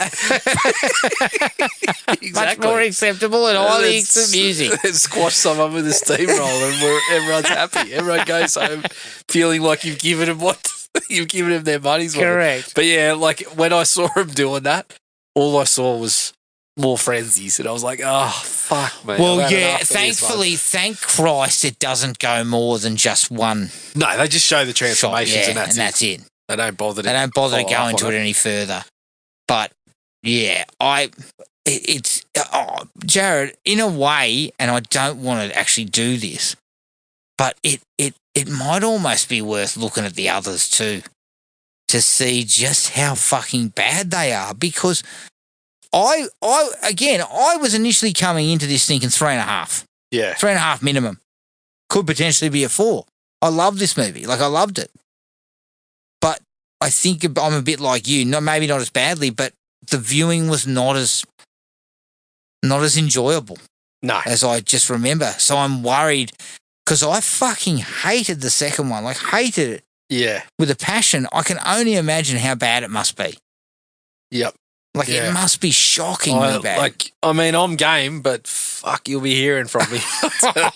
Exactly. Much more acceptable and highly amusing. Squash someone with a steamroller and everyone's happy. Everyone goes home feeling like you've given them their money's worth. Correct. But yeah, like when I saw him doing that, all I saw was more frenzies, and I was like, "Oh fuck, man!" Well, yeah. Thankfully, thank Christ, it doesn't go more than just one. No, they just show the transformations, shot, and that's it. They don't bother. They don't bother to go into it any further. But yeah, Jared, in a way, and I don't want to actually do this, but it might almost be worth looking at the others too, to see just how fucking bad they are, because. I was initially coming into this thinking 3.5. Yeah. 3.5 minimum. Could potentially be a 4. I love this movie. Like, I loved it. But I think I'm a bit like you. Maybe not as badly, but the viewing was not as enjoyable. No. As I just remember. So I'm worried because I fucking hated the second one. Like, hated it. Yeah. With a passion. I can only imagine how bad it must be. Yep. Like, it must be shockingly bad. Like, I mean, I'm game, but fuck, you'll be hearing from me. Fuck.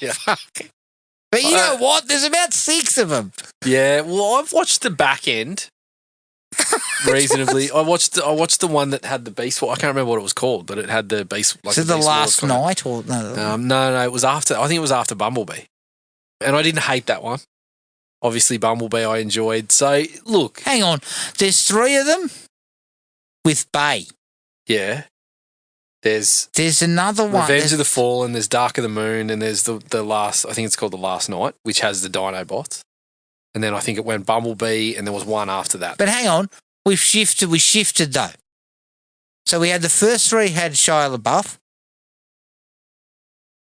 But you know what? There's about 6 of them. Yeah, well, I've watched the back end reasonably. I watched the one that had the beast. Well, I can't remember what it was called, but it had the beast. Like, is it the last night or no? No, it was after. I think it was after Bumblebee, and I didn't hate that one. Obviously, Bumblebee I enjoyed. So look, hang on. There's 3 of them. With Bay. Yeah. There's another one. Revenge of the Fallen, there's Dark of the Moon, and there's the last, I think it's called The Last Night, which has the Dinobots. And then I think it went Bumblebee, and there was one after that. But hang on. We shifted though. So we had the first 3 had Shia LaBeouf.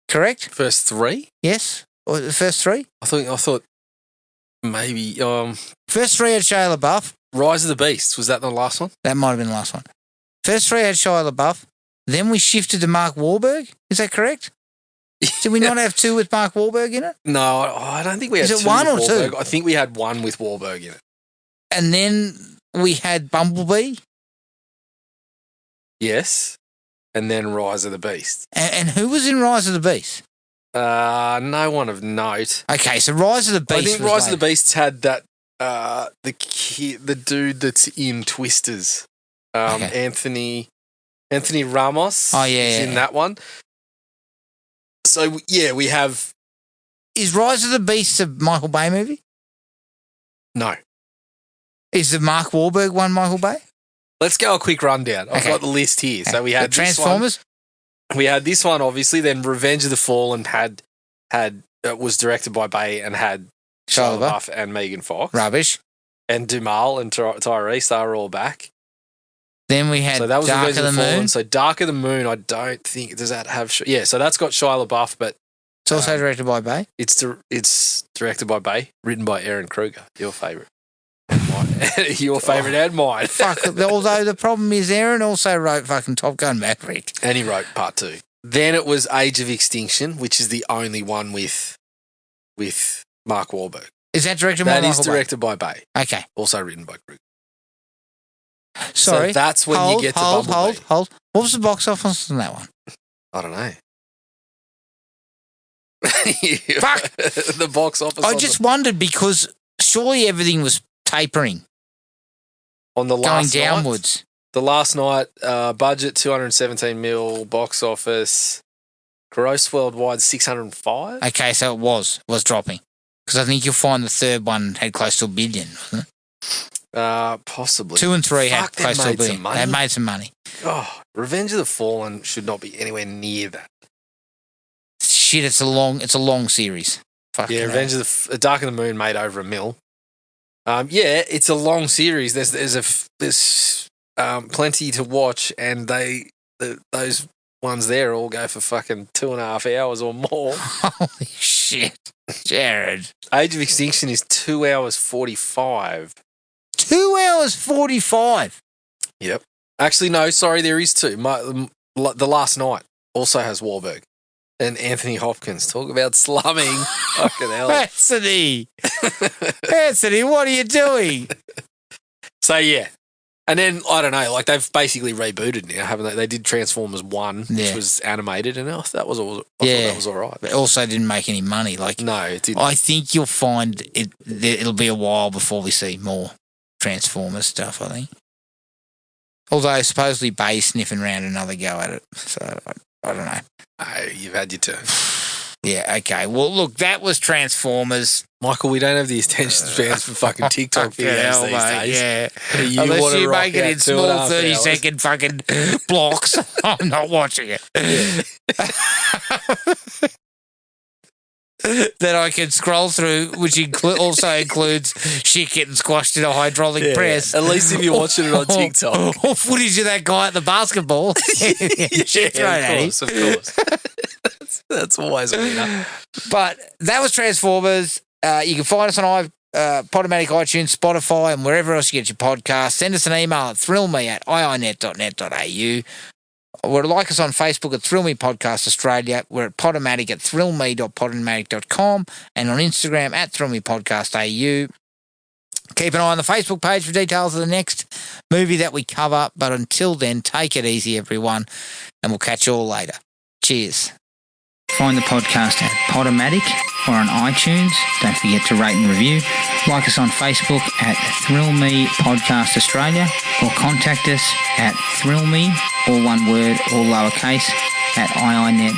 Correct? First 3? Yes. Or the first 3? I thought maybe first 3 had Shia LaBeouf. Rise of the Beasts, was that the last one? That might have been the last one. First 3 had Shia LaBeouf. Then we shifted to Mark Wahlberg. Is that correct? Did we not have 2 with Mark Wahlberg in it? No, I don't think we had 2 Is it 1 or 2? I think we had 1 with Wahlberg in it. And then we had Bumblebee. Yes. And then Rise of the Beast. And who was in Rise of the Beast? No one of note. Okay, so Rise of the Beast. I think Rise of the Beasts had that the dude that's in Twisters, Anthony Ramos. Oh yeah, is in that one. So yeah, we have. Is Rise of the Beast a Michael Bay movie? No. Is the Mark Wahlberg one Michael Bay? Let's go a quick rundown. I've got the list here. Okay. So we had Transformers. We had this one, obviously. Then Revenge of the Fallen was directed by Bay and had Shia LaBeouf and Megan Fox. Rubbish. And Dumal and Tyrese, they were all back. Then we had that was Dark of the Fallen. Moon. So Dark of the Moon, I don't think, does that have... Yeah, so that's got Shia LaBeouf, but... It's also directed by Bay? It's directed by Bay, written by Aaron Kruger, your favourite. Your favourite and mine. Fuck, although the problem is Aaron also wrote fucking Top Gun Maverick. And he wrote Part 2. Then it was Age of Extinction, which is the only one with Mark Wahlberg. Is that directed by Michael Bay? That is directed by Bay. Okay. Also written by Kruger. Sorry. So that's when you get to Bumblebee. Hold. What was the box office on that one? I don't know. Fuck. The box office. I just wondered because surely everything was tapering. On the last going downwards. The Last Night, budget 217 mil, box office, gross worldwide 605. Okay, so it was dropping. Because I think you'll find the third one had close to $1 billion, wasn't it? Possibly. 2 and 3 had Fuck, close to $1 billion. some money. They made some money. Oh, Revenge of the Fallen should not be anywhere near that. Shit, it's a long series. Fucking Yeah, Revenge of the Dark of the Moon made over $1 million. Yeah, it's a long series. There's plenty to watch, and those ones there all go for fucking 2.5 hours or more. Holy shit, Jared! Age of Extinction is 2 hours 45. 2 hours 45. Yep. Actually, no. Sorry, there is two. The Last Night also has Wahlberg and Anthony Hopkins. Talk about slumming. Fucking hell. Anthony, what are you doing? So yeah. And then, I don't know, like they've basically rebooted now, haven't they? They did Transformers 1, which was animated, and that was all right. But also didn't make any money. Like, no, it didn't. I think you'll find it'll be a while before we see more Transformers stuff, I think. Although supposedly Bay's sniffing around another go at it. So, I don't know. Oh, you've had your turn. Yeah, okay. Well, look, that was Transformers. Michael, we don't have the attention spans for fucking TikTok videos these days. Yeah. Unless you make it in small 30-second fucking blocks, I'm not watching it. That I can scroll through, which also includes shit getting squashed in a hydraulic press. At least if you're watching it on TikTok. Or footage of that guy at the basketball. Of course. That's always a winner. But that was Transformers. You can find us on Podomatic, iTunes, Spotify, and wherever else you get your podcast. Send us an email at thrillme@iinet.net.au. Or like us on Facebook at Thrill Me Podcast Australia. We're at Podomatic at thrillme.podomatic.com and on Instagram at thrillmepodcast.au. Keep an eye on the Facebook page for details of the next movie that we cover. But until then, take it easy, everyone, and we'll catch you all later. Cheers. Find the podcast at Podomatic or on iTunes. Don't forget to rate and review. Like us on Facebook at Thrill Me Podcast Australia or contact us at thrillme, all one word, all lowercase, at iinet.net.au.